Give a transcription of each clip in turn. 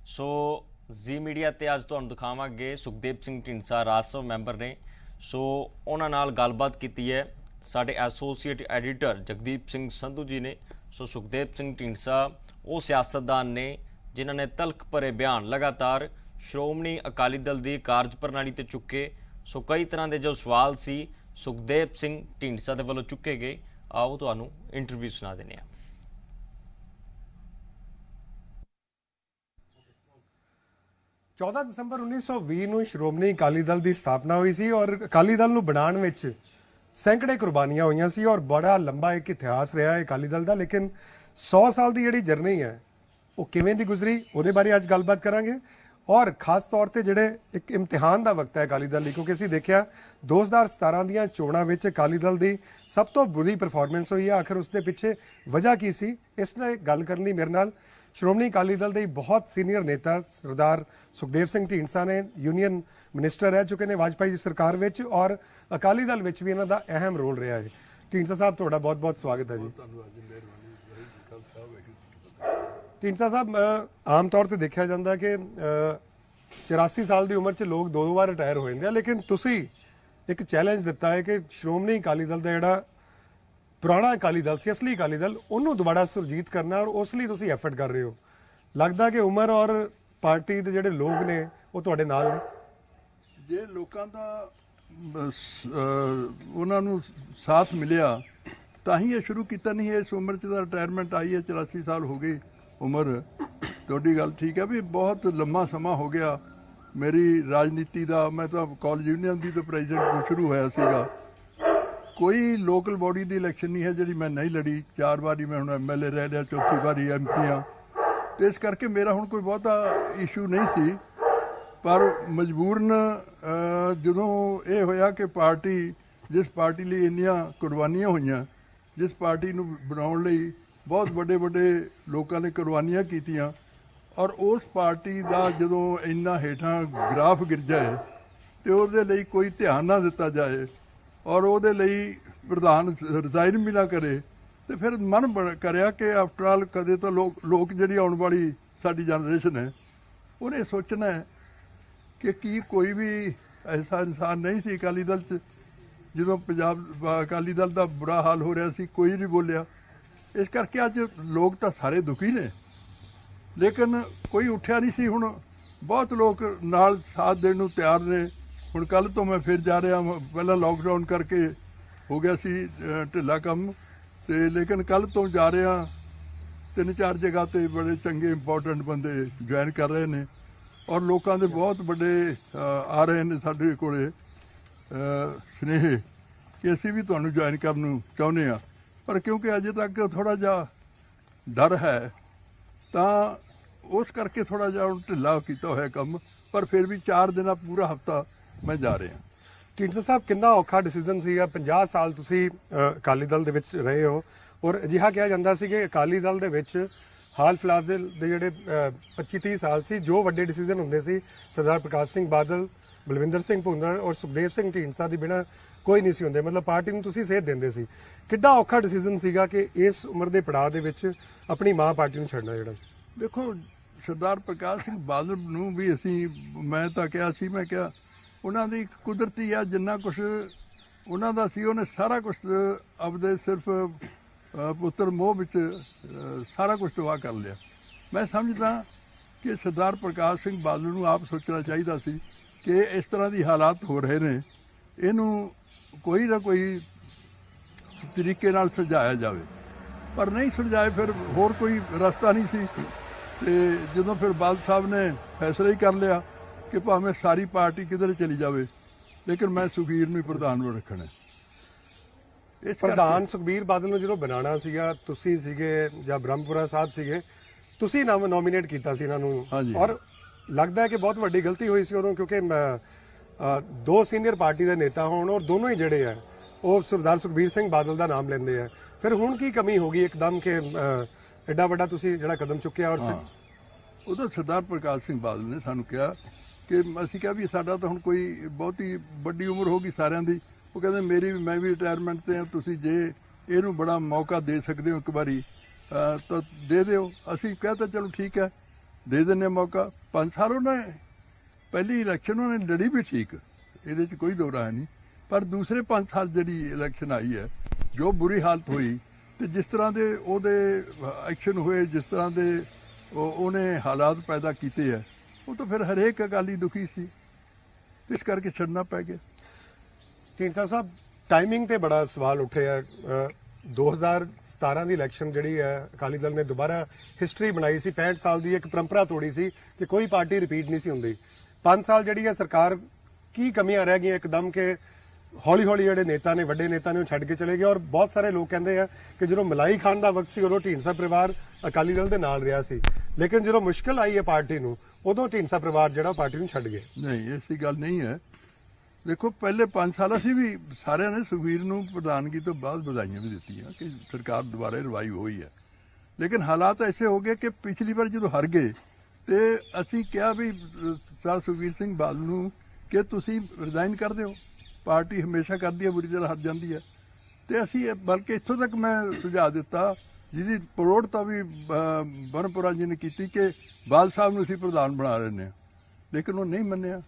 ਸੋ ਜੀ ਮੀਡੀਆ ਤੇ ਅੱਜ ਤੁਹਾਨੂੰ ਦਿਖਾਵਾਂਗੇ ਸੁਖਦੇਵ ਸਿੰਘ ਢੀਂਡਸਾ ਰਾਜ ਸਭਾ ਮੈਂਬਰ ਨੇ। ਸੋ ਉਹਨਾਂ ਨਾਲ ਗੱਲਬਾਤ ਕੀਤੀ ਹੈ ਸਾਡੇ ਐਸੋਸੀਏਟ ਐਡੀਟਰ ਜਗਦੀਪ ਸਿੰਘ ਸੰਧੂ ਜੀ ਨੇ। ਸੋ ਸੁਖਦੇਵ ਸਿੰਘ ਢੀਂਡਸਾ ਉਹ ਸਿਆਸਤਦਾਨ ਨੇ ਜਿਨ੍ਹਾਂ ਨੇ ਤਲਖ ਭਰੇ ਬਿਆਨ ਲਗਾਤਾਰ ਸ਼੍ਰੋਮਣੀ ਅਕਾਲੀ ਦਲ ਦੀ ਕਾਰਜ ਪ੍ਰਣਾਲੀ ਤੇ ਚੁੱਕੇ। ਸੋ ਕਈ ਤਰ੍ਹਾਂ ਦੇ ਜੋ ਸਵਾਲ ਸੀ ਸੁਖਦੇਵ ਸਿੰਘ ਢੀਂਡਸਾ ਦੇ ਵੱਲੋਂ ਚੁੱਕੇ ਗਏ। ਆਓ ਤੁਹਾਨੂੰ ਇੰਟਰਵਿਊ ਸੁਣਾ ਦਿੰਦੇ ਹਾਂ। 14 ਦਸੰਬਰ 1920 ਨੂੰ ਸ਼੍ਰੋਮਣੀ ਅਕਾਲੀ ਦਲ ਦੀ ਸਥਾਪਨਾ ਹੋਈ ਸੀ ਔਰ ਅਕਾਲੀ ਦਲ ਨੂੰ ਬਣਾਉਣ ਵਿੱਚ ਸੈਂਕੜੇ ਕੁਰਬਾਨੀਆਂ ਹੋਈਆਂ ਸੀ ਔਰ ਬੜਾ ਲੰਬਾ ਇੱਕ ਇਤਿਹਾਸ ਰਿਹਾ ਹੈ ਅਕਾਲੀ ਦਲ ਦਾ। ਲੇਕਿਨ 100 ਸਾਲ ਦੀ ਜਿਹੜੀ ਜਰਨੀ ਹੈ ਉਹ ਕਿਵੇਂ ਦੀ ਗੁਜ਼ਰੀ ਉਹਦੇ ਬਾਰੇ ਅੱਜ ਗੱਲਬਾਤ ਕਰਾਂਗੇ। ਔਰ ਖਾਸ ਤੌਰ ਤੇ ਜਿਹੜੇ ਇੱਕ ਇਮਤਿਹਾਨ ਦਾ ਵਕਤ ਹੈ ਅਕਾਲੀ ਦਲ ਲਈ, ਕਿਉਂਕਿ ਅਸੀਂ ਦੇਖਿਆ 2017 ਦੀਆਂ ਚੋਣਾਂ ਵਿੱਚ ਅਕਾਲੀ ਦਲ ਦੀ ਸਭ ਤੋਂ ਬੁਰੀ ਪਰਫਾਰਮੈਂਸ ਹੋਈ ਹੈ। ਆਖਰ ਉਸ ਦੇ ਪਿੱਛੇ ਵਜ੍ਹਾ ਕੀ ਸੀ, ਇਸ ਨਾਲ ਗੱਲ ਕਰਨ ਲਈ ਮੇਰੇ ਨਾਲ ਸ਼੍ਰੋਮਣੀ ਅਕਾਲੀ ਦਲ ਦੇ ਬਹੁਤ ਸੀਨੀਅਰ ਨੇਤਾ ਸਰਦਾਰ ਸੁਖਦੇਵ ਸਿੰਘ ਢੀਂਡਸਾ ਨੇ। ਯੂਨੀਅਨ ਮਿਨਿਸਟਰ ਰਹਿ ਚੁੱਕੇ ਨੇ ਵਾਜਪਾਈ ਦੀ ਸਰਕਾਰ ਵਿੱਚ ਔਰ ਅਕਾਲੀ ਦਲ ਵਿੱਚ ਵੀ ਇਹਨਾਂ ਦਾ ਅਹਿਮ ਰੋਲ ਰਿਹਾ ਹੈ। ਢੀਂਡਸਾ ਸਾਹਿਬ ਤੁਹਾਡਾ ਬਹੁਤ ਬਹੁਤ ਸਵਾਗਤ ਹੈ ਜੀ। ਢੀਂਡਸਾ ਸਾਹਿਬ, ਆਮ ਤੌਰ ਤੇ ਦੇਖਿਆ ਜਾਂਦਾ ਕਿ 84 ਸਾਲ ਦੀ ਉਮਰ 'ਚ ਲੋਕ ਦੋ ਵਾਰ ਰਿਟਾਇਰ ਹੋ ਜਾਂਦੇ ਆ, ਲੇਕਿਨ ਤੁਸੀਂ ਇੱਕ ਚੈਲੰਜ ਦਿੱਤਾ ਹੈ ਕਿ ਸ਼੍ਰੋਮਣੀ ਅਕਾਲੀ ਦਲ ਦਾ ਜਿਹੜਾ ਪੁਰਾਣਾ ਅਕਾਲੀ ਦਲ ਸੀ, ਅਸਲੀ ਅਕਾਲੀ ਦਲ, ਉਹਨੂੰ ਦੁਬਾਰਾ ਸੁਰਜੀਤ ਕਰਨਾ ਔਰ ਉਸ ਲਈ ਤੁਸੀਂ ਐਫਰਟ ਕਰ ਰਹੇ ਹੋ। ਲੱਗਦਾ ਕਿ ਉਮਰ ਔਰ ਪਾਰਟੀ ਦੇ ਜਿਹੜੇ ਲੋਕ ਨੇ ਉਹ ਤੁਹਾਡੇ ਨਾਲ ਨੇ। ਜੇ ਲੋਕਾਂ ਦਾ ਉਹਨਾਂ ਨੂੰ ਸਾਥ ਮਿਲਿਆ ਤਾਂ ਹੀ ਇਹ ਸ਼ੁਰੂ ਕੀਤਾ, ਨਹੀਂ ਇਸ ਉਮਰ 'ਚ ਤਾਂ ਰਿਟਾਇਰਮੈਂਟ ਆਈ ਹੈ। 84 ਸਾਲ ਹੋ ਗਈ ਉਮਰ। ਤੁਹਾਡੀ ਗੱਲ ਠੀਕ ਹੈ ਵੀ ਬਹੁਤ ਲੰਮਾ ਸਮਾਂ ਹੋ ਗਿਆ ਮੇਰੀ ਰਾਜਨੀਤੀ ਦਾ। ਮੈਂ ਤਾਂ ਕਾਲਜ ਯੂਨੀਅਨ ਦੀ ਤਾਂ ਪ੍ਰੈਜ਼ੀਡੈਂਟ ਤੋਂ ਸ਼ੁਰੂ ਹੋਇਆ ਸੀਗਾ। ਕੋਈ ਲੋਕਲ ਬੋਡੀ ਦੀ ਇਲੈਕਸ਼ਨ ਨਹੀਂ ਹੈ ਜਿਹੜੀ ਮੈਂ ਨਹੀਂ ਲੜੀ। 4 ਵਾਰੀ ਮੈਂ ਹੁਣ ਐਮਐਲਏ ਰਹਿ ਲਿਆ, 4ਥੀ ਵਾਰੀ ਐਮਪੀ ਆ, ਤੇ ਇਸ ਕਰਕੇ ਮੇਰਾ ਹੁਣ ਕੋਈ ਬਹੁਤਾ ਇਸ਼ੂ ਨਹੀਂ ਸੀ। ਪਰ ਮਜਬੂਰਨ ਜਦੋਂ ਇਹ ਹੋਇਆ ਕਿ ਪਾਰਟੀ, ਜਿਸ ਪਾਰਟੀ ਲਈ ਇੰਨੀਆਂ ਕੁਰਬਾਨੀਆਂ ਹੋਈਆਂ, ਜਿਸ ਪਾਰਟੀ ਨੂੰ ਬਣਾਉਣ ਲਈ ਬਹੁਤ ਵੱਡੇ ਵੱਡੇ ਲੋਕਾਂ ਨੇ ਕੁਰਬਾਨੀਆਂ ਕੀਤੀਆਂ, ਔਰ ਉਸ ਪਾਰਟੀ ਦਾ ਜਦੋਂ ਇੰਨਾ ਹੇਠਾਂ ਗ੍ਰਾਫ ਗਿਰ ਜਾਏ ਤੇ ਉਹਦੇ ਲਈ ਕੋਈ ਧਿਆਨ ਨਾ ਦਿੱਤਾ ਜਾਏ ਔਰ ਉਹਦੇ ਲਈ ਪ੍ਰਧਾਨ ਰਿਜ਼ਾਈਨ ਵੀ ਨਾ ਕਰੇ, ਤੇ ਫਿਰ ਮਨ ਕਰਿਆ ਕਿ ਆਫਟਰ ਆਲ ਕਦੇ ਤਾਂ ਲੋਕ ਜਿਹੜੀ ਆਉਣ ਵਾਲੀ ਸਾਡੀ ਜਨਰੇਸ਼ਨ ਹੈ ਉਹਨੇ ਸੋਚਣਾ ਹੈ ਕਿ ਕੀ ਕੋਈ ਵੀ ਐਸਾ ਇਨਸਾਨ ਨਹੀਂ ਸੀ ਅਕਾਲੀ ਦਲ 'ਚ। ਜਦੋਂ ਪੰਜਾਬ ਅਕਾਲੀ ਦਲ ਦਾ ਬੁਰਾ ਹਾਲ ਹੋ ਰਿਹਾ ਸੀ ਕੋਈ ਨਹੀਂ ਬੋਲਿਆ। ਇਸ ਕਰਕੇ ਅੱਜ ਲੋਕ ਤਾਂ ਸਾਰੇ ਦੁਖੀ ਨੇ, ਲੇਕਿਨ ਕੋਈ ਉੱਠਿਆ ਨਹੀਂ ਸੀ। ਹੁਣ ਬਹੁਤ ਲੋਕ ਨਾਲ ਸਾਥ ਦੇਣ ਨੂੰ ਤਿਆਰ ਨੇ। ਹੁਣ ਕੱਲ੍ਹ ਤੋਂ ਮੈਂ ਫਿਰ ਜਾ ਰਿਹਾ। ਪਹਿਲਾਂ ਲੋਕਡਾਊਨ ਕਰਕੇ ਹੋ ਗਿਆ ਸੀ ਢਿੱਲਾ ਕੰਮ, ਤੇ ਲੇਕਿਨ ਕੱਲ੍ਹ ਤੋਂ ਜਾ ਰਿਹਾ। 3-4 ਜਗ੍ਹਾ ਤੇ ਬੜੇ ਚੰਗੇ ਇੰਪੋਰਟੈਂਟ ਬੰਦੇ ਜੁਆਇਨ ਕਰ ਰਹੇ ਨੇ ਔਰ ਲੋਕਾਂ ਦੇ ਬਹੁਤ ਵੱਡੇ ਆ ਰਹੇ ਨੇ ਸਾਡੇ ਕੋਲੇ ਸੁਨੇਹੇ ਕਿ ਅਸੀਂ ਵੀ ਤੁਹਾਨੂੰ ਜੁਆਇਨ ਕਰਨ ਨੂੰ ਚਾਹੁੰਦੇ ਹਾਂ। ਪਰ ਕਿਉਂਕਿ ਅਜੇ ਤੱਕ ਥੋੜ੍ਹਾ ਜਿਹਾ ਡਰ ਹੈ ਤਾਂ ਉਸ ਕਰਕੇ ਥੋੜ੍ਹਾ ਜਿਹਾ ਹੁਣ ਢਿੱਲਾ ਕੀਤਾ ਹੋਇਆ ਕੰਮ। ਪਰ ਫਿਰ ਵੀ 4 ਦਿਨਾਂ ਪੂਰਾ ਹਫ਼ਤਾ ਮੈਂ ਜਾ ਰਿਹਾ। ਢੀਂਡਸਾ ਸਾਹਿਬ, ਕਿੰਨਾ ਔਖਾ ਡਿਸੀਜਨ ਸੀਗਾ। 50 ਸਾਲ ਤੁਸੀਂ ਅਕਾਲੀ ਦਲ ਦੇ ਵਿੱਚ ਰਹੇ ਹੋ ਔਰ ਅਜਿਹਾ ਕਿਹਾ ਜਾਂਦਾ ਸੀ ਕਿ ਅਕਾਲੀ ਦਲ ਦੇ ਵਿੱਚ ਹਾਲ ਫਿਲਹਾਲ ਦੇ ਜਿਹੜੇ 25-30 ਸਾਲ ਸੀ, ਜੋ ਵੱਡੇ ਡਿਸੀਜਨ ਹੁੰਦੇ ਸੀ ਸਰਦਾਰ ਪ੍ਰਕਾਸ਼ ਸਿੰਘ ਬਾਦਲ, ਬਲਵਿੰਦਰ ਸਿੰਘ ਭੁੰਦੜ ਔਰ ਸੁਖਦੇਵ ਸਿੰਘ ਢੀਂਡਸਾ ਦੀ ਬਿਨਾਂ ਕੋਈ ਨਹੀਂ ਸੀ ਹੁੰਦੇ। ਮਤਲਬ ਪਾਰਟੀ ਨੂੰ ਤੁਸੀਂ ਸੇਧ ਦਿੰਦੇ ਸੀ। ਕਿੱਡਾ ਔਖਾ ਡਿਸੀਜਨ ਸੀਗਾ ਕਿ ਇਸ ਉਮਰ ਦੇ ਪੜਾਅ ਦੇ ਵਿੱਚ ਆਪਣੀ ਮਾਂ ਪਾਰਟੀ ਨੂੰ ਛੱਡਣਾ। ਜਿਹੜਾ ਦੇਖੋ, ਸਰਦਾਰ ਪ੍ਰਕਾਸ਼ ਸਿੰਘ ਬਾਦਲ ਨੂੰ ਵੀ ਅਸੀਂ, ਮੈਂ ਤਾਂ ਕਿਹਾ ਸੀ, ਮੈਂ ਕਿਹਾ ਉਹਨਾਂ ਦੀ ਕੁਦਰਤੀ ਆ, ਜਿੰਨਾ ਕੁਛ ਉਹਨਾਂ ਦਾ ਸੀ ਉਹਨੇ ਸਾਰਾ ਕੁਛ ਆਪਦੇ ਸਿਰਫ ਪੁੱਤਰ ਮੋਹ ਵਿੱਚ ਸਾਰਾ ਕੁਛ ਤਬਾਹ ਕਰ ਲਿਆ। ਮੈਂ ਸਮਝਦਾ ਕਿ ਸਰਦਾਰ ਪ੍ਰਕਾਸ਼ ਸਿੰਘ ਬਾਦਲ ਨੂੰ ਆਪ ਸੋਚਣਾ ਚਾਹੀਦਾ ਸੀ ਕਿ ਇਸ ਤਰ੍ਹਾਂ ਦੀ ਹਾਲਾਤ ਹੋ ਰਹੇ ਨੇ, ਇਹਨੂੰ ਕੋਈ ਨਾ ਕੋਈ ਤਰੀਕੇ ਨਾਲ ਸੁਲਝਾਇਆ ਜਾਵੇ। ਪਰ ਨਹੀਂ ਸੁਲਝਾਏ, ਫਿਰ ਹੋਰ ਕੋਈ ਰਸਤਾ ਨਹੀਂ ਸੀ। ਤੇ ਜਦੋਂ ਫਿਰ ਬਾਦਲ ਸਾਹਿਬ ਨੇ ਫੈਸਲਾ ਹੀ ਕਰ ਲਿਆ ਕਿ ਭਾਵੇਂ ਸਾਰੀ ਪਾਰਟੀ ਕਿਧਰ ਚਲੀ ਜਾਵੇ, ਲੇਕਿਨ ਮੈਂ ਸੁਖਬੀਰ ਨੂੰ ਹੀ ਪ੍ਰਧਾਨ ਨੂੰ ਰੱਖਣਾ। ਇਸ ਪ੍ਰਧਾਨ ਸੁਖਬੀਰ ਬਾਦਲ ਨੂੰ ਜਦੋਂ ਬਣਾਉਣਾ ਸੀਗਾ, ਤੁਸੀਂ ਸੀਗੇ ਜਾਂ ਬ੍ਰਹਮਪੁਰਾ ਸਾਹਿਬ ਸੀਗੇ, ਤੁਸੀਂ ਨੋਮੀਨੇਟ ਕੀਤਾ ਸੀ ਇਹਨਾਂ ਨੂੰ। ਔਰ ਲੱਗਦਾ ਹੈ ਕਿ ਬਹੁਤ ਵੱਡੀ ਗਲਤੀ ਹੋਈ ਸੀ ਉਦੋਂ, ਕਿਉਂਕਿ 2 ਸੀਨੀਅਰ ਪਾਰਟੀ ਦੇ ਨੇਤਾ ਹੋਣ ਔਰ ਦੋਨੋਂ ਹੀ ਜਿਹੜੇ ਆ ਉਹ ਸਰਦਾਰ ਸੁਖਬੀਰ ਸਿੰਘ ਬਾਦਲ ਦਾ ਨਾਮ ਲੈਂਦੇ ਆ। ਫਿਰ ਹੁਣ ਕੀ ਕਮੀ ਹੋ ਗਈ ਇੱਕਦਮ ਕਿ ਐਡਾ ਵੱਡਾ ਤੁਸੀਂ ਜਿਹੜਾ ਕਦਮ ਚੁੱਕਿਆ? ਔਰ ਉਦੋਂ ਸਰਦਾਰ ਪ੍ਰਕਾਸ਼ ਸਿੰਘ ਬਾਦਲ ਨੇ ਸਾਨੂੰ ਕਿਹਾ ਕਿ ਅਸੀਂ ਕਿਹਾ ਵੀ ਸਾਡਾ ਤਾਂ ਹੁਣ ਕੋਈ ਬਹੁਤੀ ਵੱਡੀ ਉਮਰ ਹੋ ਗਈ ਸਾਰਿਆਂ ਦੀ। ਉਹ ਕਹਿੰਦੇ ਮੈਂ ਵੀ ਰਿਟਾਇਰਮੈਂਟ 'ਤੇ ਹਾਂ, ਤੁਸੀਂ ਜੇ ਇਹਨੂੰ ਬੜਾ ਮੌਕਾ ਦੇ ਸਕਦੇ ਹੋ ਇੱਕ ਵਾਰੀ ਤਾਂ ਦੇ ਦਿਓ। ਅਸੀਂ ਕਹਿ ਤਾ ਚਲੋ ਠੀਕ ਹੈ। ਦੇ ਦਿੰਦੇ ਮੌਕਾ। 5 ਸਾਲ ਉਹਨੇ ਪਹਿਲੀ ਇਲੈਕਸ਼ਨ ਉਹਨੇ ਲੜੀ ਵੀ ਠੀਕ, ਇਹਦੇ 'ਚ ਕੋਈ ਦੋ ਰਾਹ ਨਹੀਂ, ਪਰ ਦੂਸਰੇ 5 ਸਾਲ ਜਿਹੜੀ ਇਲੈਕਸ਼ਨ ਆਈ ਹੈ ਜੋ ਬੁਰੀ ਹਾਲਤ ਹੋਈ ਤੇ ਜਿਸ ਤਰ੍ਹਾਂ ਦੇ ਉਹਦੇ ਐਕਸ਼ਨ ਹੋਏ, ਜਿਸ ਤਰ੍ਹਾਂ ਦੇ ਉਹਨੇ ਹਾਲਾਤ ਪੈਦਾ ਕੀਤੇ ਹੈ, ਉਹ ਤਾਂ ਫਿਰ ਹਰੇਕ ਅਕਾਲੀ ਦੁਖੀ ਸੀ, ਇਸ ਕਰਕੇ ਛੱਡਣਾ ਪੈ ਗਿਆ। ਢੀਂਡਸਾ ਸਾਹਿਬ ਟਾਈਮਿੰਗ ਤੇ ਬੜਾ ਸਵਾਲ ਉੱਠਿਆ। 2017 ਦੀ ਇਲੈਕਸ਼ਨ ਜਿਹੜੀ ਹੈ ਅਕਾਲੀ ਦਲ ਨੇ ਦੁਬਾਰਾ ਹਿਸਟਰੀ ਬਣਾਈ ਸੀ, 65 ਸਾਲ ਦੀ ਇੱਕ ਪਰੰਪਰਾ ਤੋੜੀ ਸੀ ਕਿ ਕੋਈ ਪਾਰਟੀ ਰਿਪੀਟ ਨਹੀਂ ਸੀ ਹੁੰਦੀ। 5 ਸਾਲ ਜਿਹੜੀ ਹੈ ਸਰਕਾਰ ਕੀ ਕਮੀਆਂ ਰਹਿ ਗਈਆਂ ਇੱਕਦਮ ਕਿ ਹੌਲੀ ਹੌਲੀ ਜਿਹੜੇ ਨੇਤਾ ਨੇ, ਵੱਡੇ ਨੇਤਾ ਨੇ, ਉਹ ਛੱਡ ਕੇ ਚਲੇ ਗਏ। ਔਰ ਬਹੁਤ ਸਾਰੇ ਲੋਕ ਕਹਿੰਦੇ ਆ ਕਿ ਜਦੋਂ ਮਲਾਈ ਖਾਨ ਦਾ ਵਕਤ ਸੀ ਉਦੋਂ ਢੀਂਡਸਾ ਪਰਿਵਾਰ ਅਕਾਲੀ ਦਲ ਦੇ ਨਾਲ ਰਿਹਾ ਸੀ, ਲੇਕਿਨ ਜਦੋਂ ਮੁਸ਼ਕਲ ਆਈ ਹੈ ਪਾਰਟੀ ਨੂੰ ਉਦੋਂ ਢੀਂਡਸਾ ਪਰਿਵਾਰ ਜਿਹੜਾ ਪਾਰਟੀ ਨੂੰ ਛੱਡ ਗਏ। ਨਹੀਂ, ਐਸੀ ਗੱਲ ਨਹੀਂ ਹੈ। ਦੇਖੋ ਪਹਿਲੇ 5 ਸਾਲ ਅਸੀਂ ਵੀ ਸਾਰਿਆਂ ਨੇ ਸੁਖਬੀਰ ਨੂੰ ਪ੍ਰਧਾਨਗੀ ਤੋਂ ਬਾਅਦ ਵਧਾਈਆਂ ਵੀ ਦਿੱਤੀਆਂ ਕਿ ਸਰਕਾਰ ਦੁਬਾਰਾ ਰਿਵਾਈਵ ਹੋਈ ਹੈ, ਲੇਕਿਨ ਹਾਲਾਤ ਐਸੇ ਹੋ ਗਏ ਕਿ ਪਿਛਲੀ ਵਾਰ ਜਦੋਂ ਹਾਰ ਗਏ ਤੇ ਅਸੀਂ ਕਿਹਾ ਵੀ ਸਰ ਸੁਖਬੀਰ ਸਿੰਘ ਬਾਦਲ ਨੂੰ ਕਿ ਤੁਸੀਂ ਰਿਜ਼ਾਈਨ ਕਰ ਦਿਓ, ਪਾਰਟੀ ਹਮੇਸ਼ਾ ਕਰਦੀ ਹੈ ਬੁਰੀ ਤਰ੍ਹਾਂ ਹਾਰ ਜਾਂਦੀ ਹੈ। ਤੇ ਅਸੀਂ ਬਲਕਿ ਇੱਥੋਂ ਤੱਕ ਮੈਂ ਸੁਝਾਅ ਦਿੱਤਾ ਜਿਹਦੀ ਪ੍ਰੋੜਤਾ ਵੀ ਬਰਨਪੁਰਾ ਜੀ ਨੇ ਕੀਤੀ ਕਿ ਬਾਦਲ ਸਾਹਿਬ ਨੂੰ ਅਸੀਂ ਪ੍ਰਧਾਨ ਬਣਾ ਰਹੇ ਹਾਂ, ਲੇਕਿਨ ਉਹ ਨਹੀਂ ਮੰਨਿਆ।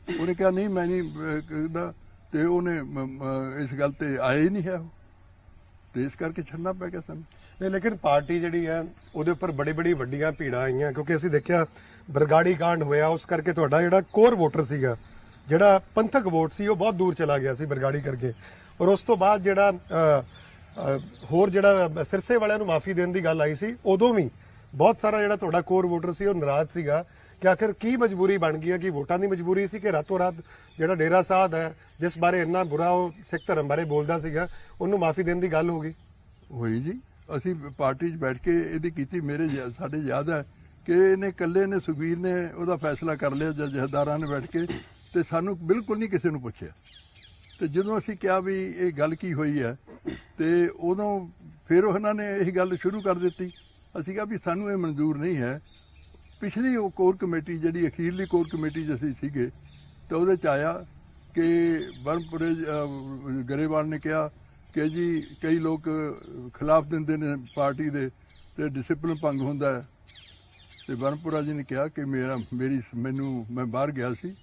ਉਹਨੇ ਕਿਹਾ ਨਹੀਂ ਮੈਂ ਨਹੀਂ ਕਹਿੰਦਾ, ਤੇ ਉਹਨੇ ਇਸ ਗੱਲ ਤੇ ਆਇਆ ਹੀ ਨਹੀਂ ਹੈ ਉਹ, ਤੇ ਇਸ ਕਰਕੇ ਛੱਡਣਾ ਪੈ ਗਿਆ ਸਾਨੂੰ। ਨਹੀਂ, ਲੇਕਿਨ ਪਾਰਟੀ ਜਿਹੜੀ ਹੈ ਉਹਦੇ ਉੱਪਰ ਬੜੀ ਵੱਡੀਆਂ ਭੀੜਾਂ ਆਈਆਂ ਕਿਉਂਕਿ ਅਸੀਂ ਦੇਖਿਆ ਬਰਗਾੜੀ ਕਾਂਡ ਹੋਇਆ, ਉਸ ਕਰਕੇ ਤੁਹਾਡਾ ਜਿਹੜਾ ਕੋਰ ਵੋਟਰ ਸੀਗਾ, ਜਿਹੜਾ ਪੰਥਕ ਵੋਟ ਸੀ, ਉਹ ਬਹੁਤ ਦੂਰ ਚਲਾ ਗਿਆ ਸੀ ਬਰਗਾੜੀ ਕਰਕੇ। ਔਰ ਉਸ ਤੋਂ ਬਾਅਦ ਜਿਹੜਾ ਹੋਰ ਜਿਹੜਾ ਸਿਰਸੇ ਵਾਲਿਆਂ ਨੂੰ ਮਾਫੀ ਦੇਣ ਦੀ ਗੱਲ ਆਈ ਸੀ, ਉਦੋਂ ਵੀ ਬਹੁਤ ਸਾਰਾ ਜਿਹੜਾ ਤੁਹਾਡਾ ਕੋਰ ਵੋਟਰ ਸੀ ਉਹ ਨਾਰਾਜ਼ ਸੀਗਾ ਕਿ ਆਖਿਰ ਕੀ ਮਜਬੂਰੀ ਬਣ ਗਈ ਹੈ, ਕਿ ਵੋਟਾਂ ਦੀ ਮਜਬੂਰੀ ਸੀ ਕਿ ਰਾਤੋਂ ਰਾਤ ਜਿਹੜਾ ਡੇਰਾ ਸਾਹਿਬ ਹੈ ਜਿਸ ਬਾਰੇ ਇੰਨਾ ਬੁਰਾ ਉਹ ਸਿੱਖ ਧਰਮ ਬਾਰੇ ਬੋਲਦਾ ਸੀਗਾ, ਉਹਨੂੰ ਮਾਫੀ ਦੇਣ ਦੀ ਗੱਲ ਹੋ ਗਈ? ਹੋਈ ਜੀ, ਅਸੀਂ ਪਾਰਟੀ 'ਚ ਬੈਠ ਕੇ ਇਹਦੀ ਕੀਤੀ। ਸਾਡੇ ਯਾਦ ਹੈ ਕਿ ਇਹਨੇ ਇਕੱਲੇ ਨੇ, ਸੁਖਬੀਰ ਨੇ ਉਹਦਾ ਫੈਸਲਾ ਕਰ ਲਿਆ ਜਥੇਦਾਰਾਂ ਨੇ ਬੈਠ ਕੇ, ਤੇ ਸਾਨੂੰ ਬਿਲਕੁਲ ਨਹੀਂ ਕਿਸੇ ਨੂੰ ਪੁੱਛਿਆ। ਤੇ ਜਦੋਂ ਅਸੀਂ ਕਿਹਾ ਵੀ ਇਹ ਗੱਲ ਕੀ ਹੋਈ ਹੈ, ਤੇ ਉਦੋਂ ਫਿਰ ਉਹਨਾਂ ਨੇ ਇਹ ਗੱਲ ਸ਼ੁਰੂ ਕਰ ਦਿੱਤੀ। ਅਸੀਂ ਕਿਹਾ ਵੀ ਸਾਨੂੰ ਇਹ ਮਨਜ਼ੂਰ ਨਹੀਂ ਹੈ। ਪਿਛਲੀ ਉਹ ਕੋਰ ਕਮੇਟੀ ਜਿਹੜੀ ਅਖੀਰਲੀ ਕੋਰ ਕਮੇਟੀ 'ਚ ਅਸੀਂ ਸੀਗੇ, ਤਾਂ ਉਹਦੇ 'ਚ ਆਇਆ ਕਿ ਬਰਨਪੁਰੇ ਗਰੇਵਾਲ ਨੇ ਕਿਹਾ ਕਿ ਜੀ ਕਈ ਲੋਕ ਖਿਲਾਫ ਦਿੰਦੇ ਨੇ ਪਾਰਟੀ ਦੇ ਤੇ ਡਿਸਪਲਿਨ ਭੰਗ ਹੁੰਦਾ ਹੈ। ਤੇ ਬਰਨਪੁਰਾ ਜੀ ਨੇ ਕਿਹਾ ਕਿ ਮੈਂ ਬਾਹਰ ਗਿਆ ਸੀ,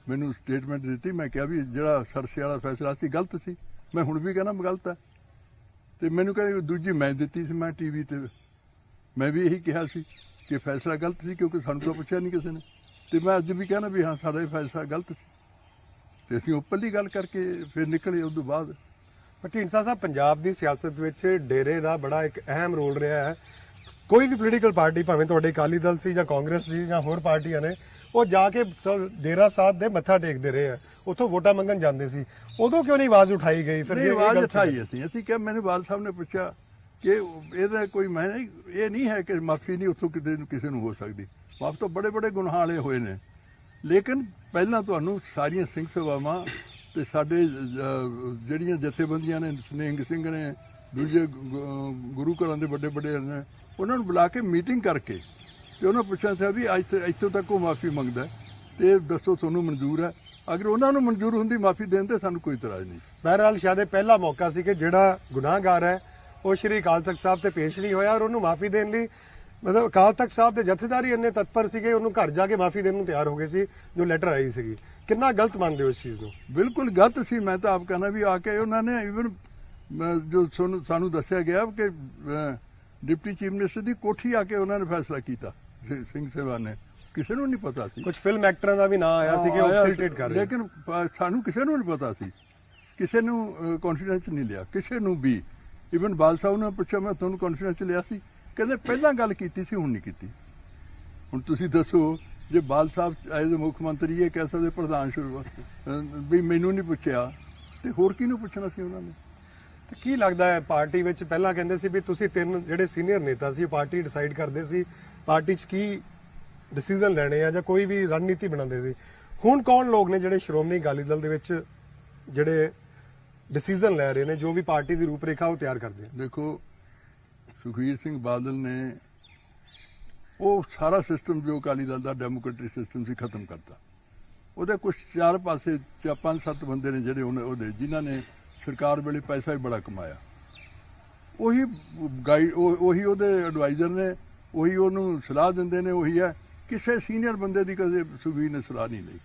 ਮੈਨੂੰ ਸਟੇਟਮੈਂਟ ਦਿੱਤੀ, ਮੈਂ ਕਿਹਾ ਵੀ ਜਿਹੜਾ ਸਰਸੇ ਵਾਲਾ ਫੈਸਲਾ ਸੀ ਗਲਤ ਸੀ, ਮੈਂ ਹੁਣ ਵੀ ਕਹਿੰਦਾ ਗਲਤ ਹੈ। ਤੇ ਮੈਨੂੰ ਕਹਿੰਦੇ ਦੂਜੀ ਮੈਂ ਦਿੱਤੀ ਸੀ, ਮੈਂ ਟੀਵੀ ਤੇ ਮੈਂ ਵੀ ਇਹੀ ਕਿਹਾ ਸੀ ਕਿ ਫੈਸਲਾ ਗਲਤ ਸੀ ਕਿਉਂਕਿ ਸਾਨੂੰ ਤਾਂ ਪੁੱਛਿਆ ਨਹੀਂ ਕਿਸੇ ਨੇ। ਤੇ ਮੈਂ ਅੱਜ ਵੀ ਕਹਿਣਾ ਵੀ ਹਾਂ ਸਾਡਾ ਇਹ ਫੈਸਲਾ ਗਲਤ ਸੀ, ਤੇ ਅਸੀਂ ਓਪਨਲੀ ਗੱਲ ਕਰਕੇ ਫਿਰ ਨਿਕਲੇ। ਉਸ ਤੋਂ ਬਾਅਦ ਢੀਂਡਸਾ ਸਾਹਿਬ, ਪੰਜਾਬ ਦੀ ਸਿਆਸਤ ਵਿੱਚ ਡੇਰੇ ਦਾ ਬੜਾ ਇੱਕ ਅਹਿਮ ਰੋਲ ਰਿਹਾ ਹੈ। ਕੋਈ ਵੀ ਪੋਲੀਟੀਕਲ ਪਾਰਟੀ, ਭਾਵੇਂ ਤੁਹਾਡੇ ਅਕਾਲੀ ਦਲ ਸੀ ਜਾਂ ਕਾਂਗਰਸ ਸੀ ਜਾਂ ਹੋਰ ਪਾਰਟੀਆਂ ਨੇ, ਉਹ ਜਾ ਕੇ ਡੇਰਾ ਸਾਹਿਬ ਦੇ ਮੱਥਾ ਟੇਕਦੇ ਰਹੇ ਆ, ਉੱਥੋਂ ਵੋਟਾਂ ਮੰਗਣ ਜਾਂਦੇ ਸੀ। ਉਦੋਂ ਕਿਉਂ ਨਹੀਂ ਆਵਾਜ਼ ਉਠਾਈ ਗਈ? ਫਿਰ ਆਵਾਜ਼ ਉਠਾਈ ਅਸੀਂ ਕਿਹਾ, ਮੈਨੂੰ ਬਾਦਲ ਸਾਹਿਬ ਨੇ ਪੁੱਛਿਆ ਕਿ ਇਹਦਾ ਕੋਈ ਇਹ ਨਹੀਂ ਹੈ ਕਿ ਮਾਫੀ ਨਹੀਂ ਉੱਥੋਂ ਕਿਸੇ ਨੂੰ ਹੋ ਸਕਦੀ। ਮਾਫ ਤਾਂ ਬੜੇ ਗੁਨਾਹ ਵਾਲੇ ਹੋਏ ਨੇ, ਲੇਕਿਨ ਪਹਿਲਾਂ ਤੁਹਾਨੂੰ ਸਾਰੀਆਂ ਸਿੰਘ ਸਭਾਵਾਂ ਤੇ ਸਾਡੇ ਜਿਹੜੀਆਂ ਜਥੇਬੰਦੀਆਂ ਨੇ, ਨਿਹੰਗ ਸਿੰਘ ਨੇ, ਦੂਜੇ ਗੁਰੂ ਘਰਾਂ ਦੇ ਵੱਡੇ ਨੇ, ਉਹਨਾਂ ਨੂੰ ਬੁਲਾ ਕੇ ਮੀਟਿੰਗ ਕਰਕੇ ਤੇ ਉਹਨਾਂ ਪੁੱਛਿਆ ਸੀ ਵੀ ਇੱਥੋਂ ਤੱਕ ਉਹ ਮਾਫੀ ਮੰਗਦਾ ਤੇ ਦੱਸੋ ਤੁਹਾਨੂੰ ਮਨਜ਼ੂਰ ਹੈ। ਅਗਰ ਉਹਨਾਂ ਨੂੰ ਮਨਜ਼ੂਰ ਹੁੰਦੀ ਮਾਫੀ ਦੇਣ ਤੇ ਸਾਨੂੰ ਕੋਈ ਇਤਰਾਜ਼ ਨਹੀਂ। ਬਹਰਹਾਲ ਸ਼ਾਇਦ ਇਹ ਪਹਿਲਾ ਮੌਕਾ ਸੀ ਕਿ ਜਿਹੜਾ ਗੁਨਾਹਗਾਰ ਹੈ ਉਹ ਸ਼੍ਰੀ ਅਕਾਲ ਤਖਤ ਸਾਹਿਬ ਤੇ ਪੇਸ਼ ਨਹੀਂ ਹੋਇਆ, ਔਰ ਉਹਨੂੰ ਮਾਫੀ ਦੇਣ ਲਈ ਮਤਲਬ ਅਕਾਲ ਤਖਤ ਸਾਹਿਬ ਦੇ ਜਥੇਦਾਰ ਇੰਨੇ ਤਤਪਰ ਸੀਗੇ, ਉਹਨੂੰ ਘਰ ਜਾ ਕੇ ਮਾਫੀ ਦੇਣ ਨੂੰ ਤਿਆਰ ਹੋ ਗਏ ਸੀ ਜੋ ਲੈਟਰ ਆਈ ਸੀਗੀ। ਕਿੰਨਾ ਗਲਤ ਮੰਨਦੇ ਹੋ ਇਸ ਚੀਜ਼ ਨੂੰ? ਬਿਲਕੁਲ ਗਲਤ ਸੀ। ਮੈਂ ਤਾਂ ਆਪ ਕਹਿੰਦਾ ਵੀ ਆ ਕੇ ਉਹਨਾਂ ਨੇ ਇਵਨ ਜੋ ਸਾਨੂੰ ਦੱਸਿਆ ਗਿਆ ਕਿ ਡਿਪਟੀ ਚੀਫ ਮਿਨਿਸਟਰ ਦੀ ਕੋਠੀ ਆ ਕੇ ਉਹਨਾਂ ਨੇ ਫੈਸਲਾ ਕੀਤਾ ਸਿੰਘ ਸਭਾ ਨੇ, ਕਿਸੇ ਨੂੰ ਨਹੀਂ ਪਤਾ ਸੀ। ਕੁਝ ਫਿਲਮ ਐਕਟਰਾਂ ਦਾ ਵੀ ਨਾਂ ਆਇਆ ਸੀ ਕਿ ਉਹ ਫੈਸਿਲਿਟੇਟ ਕਰ ਰਹੇ, ਲੇਕਿਨ ਸਾਨੂੰ ਕਿਸੇ ਨੂੰ ਨਹੀਂ ਪਤਾ ਸੀ, ਕਿਸੇ ਨੂੰ ਕੌਨਫੀਡੈਂਸ ਨਹੀਂ ਲਿਆ, ਕਿਸੇ ਨੂੰ ਵੀ। ਇਵਨ ਬਾਦਲ ਸਾਹਿਬ ਨੇ ਪੁੱਛਿਆ ਮੈਂ ਤੁਹਾਨੂੰ ਕੌਨਫੀਡੈਂਸ ਲਿਆ ਸੀ, ਕਹਿੰਦੇ ਪਹਿਲਾਂ ਗੱਲ ਕੀਤੀ ਸੀ ਹੁਣ ਨਹੀਂ ਕੀਤੀ। ਹੁਣ ਤੁਸੀਂ ਦੱਸੋ, ਜੇ ਬਾਦਲ ਸਾਹਿਬ ਐਜ਼ ਮੁੱਖ ਮੰਤਰੀ ਇਹ ਕਹਿ ਸਕਦੇ ਪ੍ਰਧਾਨ ਵੀ ਮੈਨੂੰ ਨਹੀਂ ਪੁੱਛਿਆ, ਤੇ ਹੋਰ ਕਿਹਨੂੰ ਪੁੱਛਣਾ ਸੀ ਉਹਨਾਂ ਨੇ? ਤੇ ਕੀ ਲੱਗਦਾ ਹੈ ਪਾਰਟੀ ਵਿੱਚ ਪਹਿਲਾਂ ਕਹਿੰਦੇ ਸੀ ਵੀ ਤੁਸੀਂ ਤਿੰਨ ਜਿਹੜੇ ਸੀਨੀਅਰ ਨੇਤਾ ਸੀ ਪਾਰਟੀ ਡਿਸਾਈਡ ਕਰਦੇ ਸੀ ਪਾਰਟੀ 'ਚ ਕੀ ਡਿਸੀਜਨ ਲੈਣੇ ਆ ਜਾਂ ਕੋਈ ਵੀ ਰਣਨੀਤੀ ਬਣਾਉਂਦੇ ਸੀ, ਹੁਣ ਕੌਣ ਲੋਕ ਨੇ ਜਿਹੜੇ ਸ਼੍ਰੋਮਣੀ ਅਕਾਲੀ ਦਲ ਦੇ ਵਿੱਚ ਜਿਹੜੇ ਡਿਸੀਜਨ ਲੈ ਰਹੇ ਨੇ, ਜੋ ਵੀ ਪਾਰਟੀ ਦੀ ਰੂਪਰੇਖਾ ਉਹ ਤਿਆਰ ਕਰਦੇ? ਦੇਖੋ, ਸੁਖਬੀਰ ਸਿੰਘ ਬਾਦਲ ਨੇ ਉਹ ਸਾਰਾ ਸਿਸਟਮ ਜੋ ਅਕਾਲੀ ਦਲ ਦਾ ਡੈਮੋਕ੍ਰੇਟਿਕ ਸਿਸਟਮ ਸੀ ਖਤਮ ਕਰਤਾ। ਉਹਦੇ ਕੁਝ ਚਾਰ ਪਾਸੇ 5-7 ਬੰਦੇ ਨੇ ਜਿਹੜੇ ਉਹਦੇ ਜਿਨ੍ਹਾਂ ਨੇ ਸਰਕਾਰ ਵੇਲੇ ਪੈਸਾ ਵੀ ਬੜਾ ਕਮਾਇਆ, ਉਹੀ ਉਹਦੇ ਐਡਵਾਈਜ਼ਰ ਨੇ ਉਹੀ ਉਹਨੂੰ ਸਲਾਹ ਦਿੰਦੇ ਨੇ, ਉਹੀ ਹੈ। ਕਿਸੇ ਸੀਨੀਅਰ ਬੰਦੇ ਦੀ ਕਦੇ ਸੁਖਬੀਰ ਨੇ ਸਲਾਹ ਨਹੀਂ ਲਈ।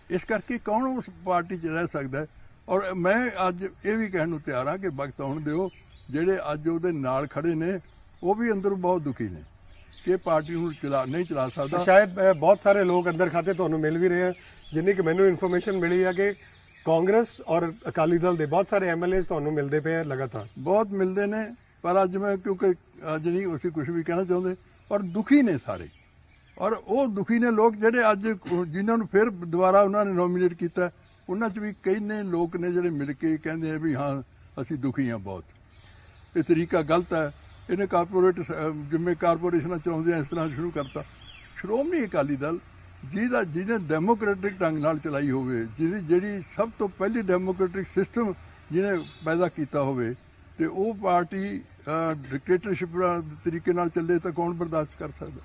ਇਸ ਕਰਕੇ ਕੌਣ ਉਸ ਪਾਰਟੀ 'ਚ ਰਹਿ ਸਕਦਾ ਹੈ? ਔਰ ਮੈਂ ਅੱਜ ਇਹ ਵੀ ਕਹਿਣ ਨੂੰ ਤਿਆਰ ਹਾਂ ਕਿ ਵਕਤ ਆਉਣ ਦਿਓ, ਜਿਹੜੇ ਅੱਜ ਉਹਦੇ ਨਾਲ ਖੜੇ ਨੇ ਉਹ ਵੀ ਅੰਦਰੋਂ ਬਹੁਤ ਦੁਖੀ ਨੇ ਕਿ ਪਾਰਟੀ ਨੂੰ ਨਹੀਂ ਚਲਾ ਸਕਦਾ। ਸ਼ਾਇਦ ਬਹੁਤ ਸਾਰੇ ਲੋਕ ਅੰਦਰ ਖਾਤੇ ਤੁਹਾਨੂੰ ਮਿਲ ਵੀ ਰਹੇ ਆ। ਜਿੰਨੀ ਕਿ ਮੈਨੂੰ ਇਨਫੋਰਮੇਸ਼ਨ ਮਿਲੀ ਹੈ ਕਿ ਕਾਂਗਰਸ ਔਰ ਅਕਾਲੀ ਦਲ ਦੇ ਬਹੁਤ ਸਾਰੇ ਐਮਐਲਏ ਤੁਹਾਨੂੰ ਮਿਲਦੇ ਪਏ ਆ ਲਗਾਤਾਰ। ਬਹੁਤ ਮਿਲਦੇ ਨੇ, ਪਰ ਅੱਜ ਮੈਂ ਕਿਉਂਕਿ ਅੱਜ ਨਹੀਂ ਅਸੀਂ ਕੁਝ ਵੀ ਕਹਿਣਾ ਚਾਹੁੰਦੇ, ਪਰ ਦੁਖੀ ਨੇ ਸਾਰੇ। ਔਰ ਉਹ ਦੁਖੀ ਨੇ ਲੋਕ ਜਿਹੜੇ ਅੱਜ ਜਿਨ੍ਹਾਂ ਨੂੰ ਫਿਰ ਦੁਬਾਰਾ ਉਹਨਾਂ ਨੇ ਨੋਮੀਨੇਟ ਕੀਤਾ, ਉਹਨਾਂ 'ਚ ਵੀ ਕਈ ਨੇ ਲੋਕ ਨੇ ਜਿਹੜੇ ਮਿਲ ਕੇ ਕਹਿੰਦੇ ਆ ਵੀ ਹਾਂ ਅਸੀਂ ਦੁਖੀ ਹਾਂ ਬਹੁਤ। ਇਹ ਤਰੀਕਾ ਗਲਤ ਹੈ। ਇਹਨੇ ਜਿਵੇਂ ਕਾਰਪੋਰੇਸ਼ਨਾਂ ਚਲਾਉਂਦੇ ਆ ਇਸ ਤਰ੍ਹਾਂ ਸ਼ੁਰੂ ਕਰਤਾ। ਸ਼੍ਰੋਮਣੀ ਅਕਾਲੀ ਦਲ ਜਿਹਨੇ ਡੈਮੋਕ੍ਰੈਟਿਕ ਢੰਗ ਨਾਲ ਚਲਾਈ ਹੋਵੇ, ਜਿਹੜੀ ਸਭ ਤੋਂ ਪਹਿਲੀ ਡੈਮੋਕ੍ਰੈਟਿਕ ਸਿਸਟਮ ਜਿਹਨੇ ਪੈਦਾ ਕੀਤਾ ਹੋਵੇ, ਤੇ ਉਹ ਪਾਰਟੀ ਡਿਕਟੇਟਰਸ਼ਿਪ ਤਰੀਕੇ ਨਾਲ ਚੱਲੇ ਤਾਂ ਕੌਣ ਬਰਦਾਸ਼ਤ ਕਰ ਸਕਦਾ?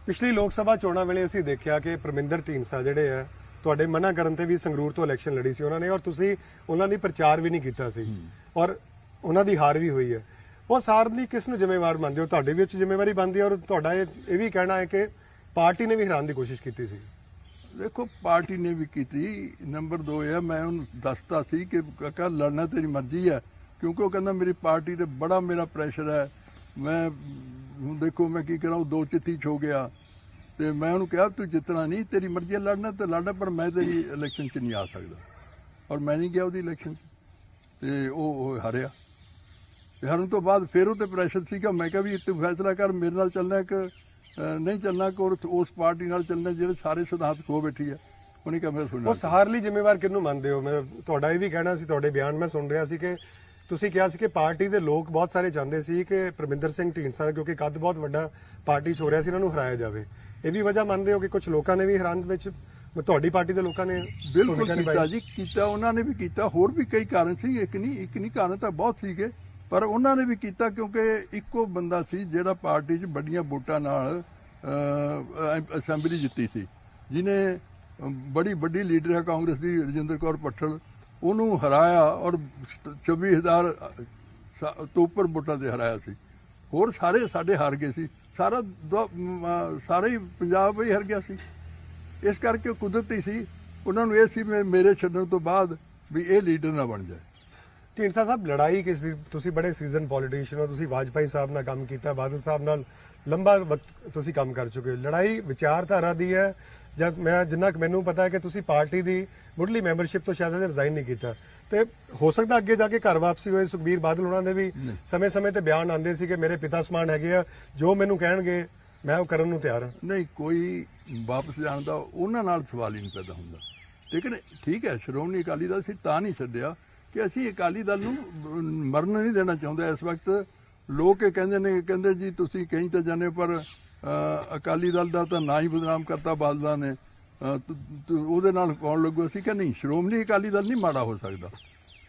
ਪਿਛਲੀ ਲੋਕ ਸਭਾ ਚੋਣਾਂ ਵੇਲੇ ਅਸੀਂ ਦੇਖਿਆ ਕਿ ਪਰਮਿੰਦਰ ਢੀਂਡਸਾ ਜਿਹੜੇ ਆ ਤੁਹਾਡੇ ਮਨਾ ਕਰਨ ਤੇ ਵੀ ਸੰਗਰੂਰ ਤੋਂ ਇਲੈਕਸ਼ਨ ਲੜੀ ਸੀ ਉਹਨਾਂ ਨੇ, ਔਰ ਤੁਸੀਂ ਉਹਨਾਂ ਦੀ ਪ੍ਰਚਾਰ ਵੀ ਨਹੀਂ ਕੀਤਾ ਸੀ ਔਰ ਉਹਨਾਂ ਦੀ ਹਾਰ ਵੀ ਹੋਈ ਹੈ। ਉਹ ਹਾਰ ਲਈ ਕਿਸ ਨੂੰ ਜ਼ਿੰਮੇਵਾਰ ਮੰਨਦੇ ਹੋ? ਤੁਹਾਡੇ ਵਿੱਚ ਜ਼ਿੰਮੇਵਾਰੀ ਬਣਦੀ ਹੈ ਔਰ ਤੁਹਾਡਾ ਇਹ ਵੀ ਕਹਿਣਾ ਹੈ ਕਿ ਪਾਰਟੀ ਨੇ ਵੀ ਹਰਾਉਣ ਦੀ ਕੋਸ਼ਿਸ਼ ਕੀਤੀ ਸੀ। ਦੇਖੋ, ਪਾਰਟੀ ਨੇ ਵੀ ਕੀਤੀ। ਨੰਬਰ 2 ਹੈ, ਮੈਂ ਉਹਨੂੰ ਦੱਸਤਾ ਸੀ ਕਿ ਕਾਕਾ ਲੜਨਾ ਤੇਰੀ ਮਰਜ਼ੀ ਹੈ, ਕਿਉਂਕਿ ਉਹ ਕਹਿੰਦਾ ਮੇਰੀ ਪਾਰਟੀ ਤੇ ਬੜਾ ਮੇਰਾ ਪ੍ਰੈਸ਼ਰ ਹੈ। ਮੈਂ ਹੁਣ ਦੇਖੋ ਮੈਂ ਕੀ ਕਰਾਂ, ਉਹ 2 ਚਿੱਤੀ 'ਚ ਹੋ ਗਿਆ। ਤੇ ਮੈਂ ਉਹਨੂੰ ਕਿਹਾ ਤੂੰ ਜਿੱਤਣਾ ਨਹੀਂ, ਤੇਰੀ ਮਰਜ਼ੀ ਹੈ, ਲੜਨਾ ਤਾਂ ਲੜਨਾ, ਪਰ ਮੈਂ ਤੇਰੀ ਇਲੈਕਸ਼ਨ 'ਚ ਨਹੀਂ ਆ ਸਕਦਾ। ਔਰ ਮੈਂ ਨਹੀਂ ਗਿਆ ਉਹਦੀ ਇਲੈਕਸ਼ਨ 'ਚ, ਤੇ ਉਹ ਹਾਰਿਆ। ਹਾਰਨ ਤੋਂ ਬਾਅਦ ਫਿਰ ਉਹ ਤੇ ਪ੍ਰੈਸ਼ਰ ਸੀਗਾ। ਮੈਂ ਕਿਹਾ ਵੀ ਤੂੰ ਫੈਸਲਾ ਕਰ, ਮੇਰੇ ਨਾਲ ਚੱਲਣਾ ਕਿ ਨਹੀਂ ਚੱਲਣਾ, ਕਿ ਉਸ ਪਾਰਟੀ ਨਾਲ ਚੱਲਣਾ ਜਿਹੜੇ ਸਾਰੇ ਸਿਧਾਂਤ ਖੋ ਬੈਠੀ ਹੈ। ਉਹਨੇ ਕਿਹਾ ਮੈਂ ਸੁਣਿਆ। ਉਸ ਹਾਰ ਲਈ ਜ਼ਿੰਮੇਵਾਰ ਕਿਹਨੂੰ ਮੰਨਦੇ ਹੋ? ਮੈਂ ਤੁਹਾਡਾ ਇਹ ਵੀ ਕਹਿਣਾ ਸੀ, ਤੁਹਾਡੇ ਬਿਆਨ ਮੈਂ ਸੁਣ ਰਿਹਾ ਸੀ ਕਿ ਤੁਸੀਂ ਕਿਹਾ ਸੀ ਕਿ ਪਾਰਟੀ ਦੇ ਲੋਕ ਬਹੁਤ ਸਾਰੇ ਚਾਹੁੰਦੇ ਸੀ ਕਿ ਪਰਮਿੰਦਰ ਸਿੰਘ ਢੀਂਡਸਾ, ਕਿਉਂਕਿ ਕੱਦ ਬਹੁਤ ਵੱਡਾ ਪਾਰਟੀ 'ਚ ਹੋ ਰਿਹਾ ਸੀ, ਇਹਨਾਂ ਨੂੰ ਹਰਾਇਆ ਜਾਵੇ। ਇਹ ਵੀ ਵਜ੍ਹਾ ਮੰਨਦੇ ਹੋ ਕਿ ਕੁਝ ਲੋਕਾਂ ਨੇ ਵੀ ਹਰਾਉਣ ਵਿੱਚ, ਤੁਹਾਡੀ ਪਾਰਟੀ ਦੇ ਲੋਕਾਂ ਨੇ? ਬਿਲਕੁਲ ਕੀਤਾ ਜੀ, ਕੀਤਾ। ਉਹਨਾਂ ਨੇ ਵੀ ਕੀਤਾ। ਹੋਰ ਵੀ ਕਈ ਕਾਰਨ ਸੀ, ਇੱਕ ਨਹੀਂ ਕਾਰਨ ਤਾਂ ਬਹੁਤ ਸੀਗੇ, ਪਰ ਉਹਨਾਂ ਨੇ ਵੀ ਕੀਤਾ ਕਿਉਂਕਿ ਇੱਕੋ ਬੰਦਾ ਸੀ ਜਿਹੜਾ ਪਾਰਟੀ 'ਚ ਵੱਡੀਆਂ ਵੋਟਾਂ ਨਾਲ ਅਸੈਂਬਲੀ ਜਿੱਤੀ ਸੀ, ਜਿਹਨੇ ਬੜੀ ਵੱਡੀ ਲੀਡਰ ਹੈ ਕਾਂਗਰਸ ਦੀ ਰਜਿੰਦਰ ਕੌਰ ਪੱਠਲ, ਉਹਨੂੰ ਹਰਾਇਆ ਔਰ 24,000 ਤੋਂ ਉੱਪਰ ਵੋਟਾਂ ਤੇ ਹਰਾਇਆ ਸੀ। ਹੋਰ ਸਾਰੇ ਸਾਡੇ ਹਾਰ ਗਏ ਸੀ। ਸਾਰੇ ਹੀ ਪੰਜਾਬ ਹੀ ਹਾਰ ਗਿਆ ਸੀ। ਇਸ ਕਰਕੇ ਕੁਦਰਤੀ ਸੀ, ਉਹਨਾਂ ਨੂੰ ਇਹ ਸੀ ਮੇਰੇ ਛੱਡਣ ਤੋਂ ਬਾਅਦ ਵੀ ਇਹ ਲੀਡਰ ਨਾ ਬਣ ਜਾਏ। ਢੀਂਡਸਾ ਸਾਹਿਬ, ਲੜਾਈ ਕਿਸ ਦੀ? ਤੁਸੀਂ ਬੜੇ ਸੀਜ਼ਨ ਪੋਲੀਟੀਸ਼ੀਅਨ ਹੋ, ਤੁਸੀਂ ਵਾਜਪਾਈ ਸਾਹਿਬ ਨਾਲ ਕੰਮ ਕੀਤਾ, ਬਾਦਲ ਸਾਹਿਬ ਨਾਲ ਲੰਬਾ ਵਕਤ ਤੁਸੀਂ ਕੰਮ ਕਰ ਚੁੱਕੇ ਹੋ। ਲੜਾਈ ਵਿਚਾਰਧਾਰਾ ਦੀ ਹੈ ਜਾਂ ਜਿੰਨਾ ਕਿ ਮੈਨੂੰ ਪਤਾ ਹੈ ਕਿ ਤੁਸੀਂ ਪਾਰਟੀ ਦੀ ਮੁੱਢਲੀ ਮੈਂਬਰਸ਼ਿਪ ਤੋਂ ਸ਼ਾਇਦ ਰਿਜ਼ਾਈਨ ਨਹੀਂ ਕੀਤਾ, ਤੇ ਹੋ ਸਕਦਾ ਅੱਗੇ ਜਾ ਕੇ ਘਰ ਵਾਪਸੀ ਹੋਏ। ਸੁਖਬੀਰ ਬਾਦਲ ਉਹਨਾਂ ਦੇ ਵੀ ਸਮੇਂ-ਸਮੇਂ ਤੇ ਬਿਆਨ ਆਉਂਦੇ ਸੀ ਕਿ ਮੇਰੇ ਪਿਤਾ ਸਮਾਨ ਹੈਗੇ ਆ, ਜੋ ਮੈਨੂੰ ਕਹਿਣਗੇ ਮੈਂ ਉਹ ਕਰਨ ਨੂੰ ਤਿਆਰ ਹਾਂ। ਨਹੀਂ, ਕੋਈ ਵਾਪਸ ਜਾਣ ਦਾ ਉਹਨਾਂ ਨਾਲ ਸਵਾਲ ਹੀ ਨਹੀਂ ਪੈਦਾ ਹੁੰਦਾ। ਲੇਕਿਨ ਠੀਕ ਹੈ, ਸ਼੍ਰੋਮਣੀ ਅਕਾਲੀ ਦਲ ਅਸੀਂ ਤਾਂ ਨਹੀਂ ਛੱਡਿਆ ਕਿ ਅਸੀਂ ਅਕਾਲੀ ਦਲ ਨੂੰ ਮਰਨ ਨਹੀਂ ਦੇਣਾ ਚਾਹੁੰਦੇ। ਇਸ ਵਕਤ ਲੋਕ ਇਹ ਕਹਿੰਦੇ ਜੀ ਤੁਸੀਂ ਕਹੀਂ ਤਾਂ ਜਾਣੇ, ਪਰ ਅਕਾਲੀ ਦਲ ਦਾ ਤਾਂ ਨਾ ਹੀ ਬਦਨਾਮ ਕਰਤਾ ਬਾਦਲਾਂ ਨੇ, ਉਹਦੇ ਨਾਲ ਕੌਣ ਲੱਗੂ? ਅਸੀਂ ਕਿ ਨਹੀਂ, ਸ਼੍ਰੋਮਣੀ ਅਕਾਲੀ ਦਲ ਨਹੀਂ ਮਾੜਾ ਹੋ ਸਕਦਾ।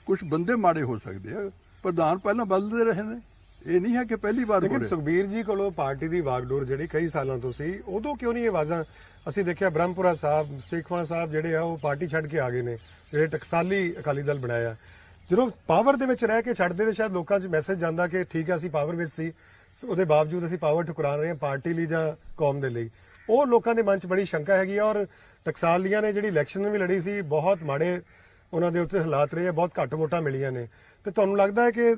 ਕੁਝ ਬੰਦੇ ਮਾੜੇ ਹੋ ਸਕਦੇ ਆ, ਪ੍ਰਧਾਨ ਪਹਿਲਾਂ ਬਦਲਦੇ ਰਹੇ ਨੇ, ਇਹ ਨਹੀਂ ਹੈ ਕਿ ਪਹਿਲੀ ਵਾਰ। ਲੇਕਿਨ ਸੁਖਬੀਰ ਜੀ ਕੋਲੋਂ ਪਾਰਟੀ ਦੀ ਵਾਗਡੋਰ ਜਿਹੜੀ ਕਈ ਸਾਲਾਂ ਤੋਂ ਸੀ, ਉਦੋਂ ਕਿਉਂ ਨਹੀਂ ਇਹ ਆਵਾਜ਼ਾਂ? ਅਸੀਂ ਦੇਖਿਆ ਬ੍ਰਹਮਪੁਰਾ ਸਾਹਿਬ, ਸੇਖਵਾਂ ਸਾਹਿਬ ਜਿਹੜੇ ਆ ਉਹ ਪਾਰਟੀ ਛੱਡ ਕੇ ਆ ਗਏ ਨੇ, ਜਿਹੜੇ ਟਕਸਾਲੀ ਅਕਾਲੀ ਦਲ ਬਣਾਇਆ। ਜਦੋਂ ਪਾਵਰ ਦੇ ਵਿੱਚ ਰਹਿ ਕੇ ਛੱਡਦੇ ਨੇ, ਸ਼ਾਇਦ ਲੋਕਾਂ 'ਚ ਮੈਸੇਜ ਜਾਂਦਾ ਕਿ ਠੀਕ ਹੈ ਅਸੀਂ ਪਾਵਰ ਵਿੱਚ ਸੀ, ਉਹਦੇ ਬਾਵਜੂਦ ਅਸੀਂ ਪਾਵਰ ਠੁਕਰਾ ਰਹੇ ਹਾਂ ਪਾਰਟੀ ਲਈ ਜਾਂ ਕੌਮ ਦੇ ਲਈ। ਉਹ ਲੋਕਾਂ ਦੇ ਮਨ 'ਚ ਬੜੀ ਸ਼ੰਕਾ ਹੈਗੀ ਆ। ਔਰ ਟਕਸਾਲੀਆਂ ਨੇ ਜਿਹੜੀ ਇਲੈਕਸ਼ਨ ਵੀ ਲੜੀ ਸੀ, ਬਹੁਤ ਮਾੜੇ ਉਹਨਾਂ ਦੇ ਉੱਤੇ ਹਾਲਾਤ ਰਹੇ ਆ, ਬਹੁਤ ਘੱਟ ਵੋਟਾਂ ਮਿਲੀਆਂ ਨੇ। ਤੇ ਤੁਹਾਨੂੰ ਲੱਗਦਾ ਹੈ ਕਿ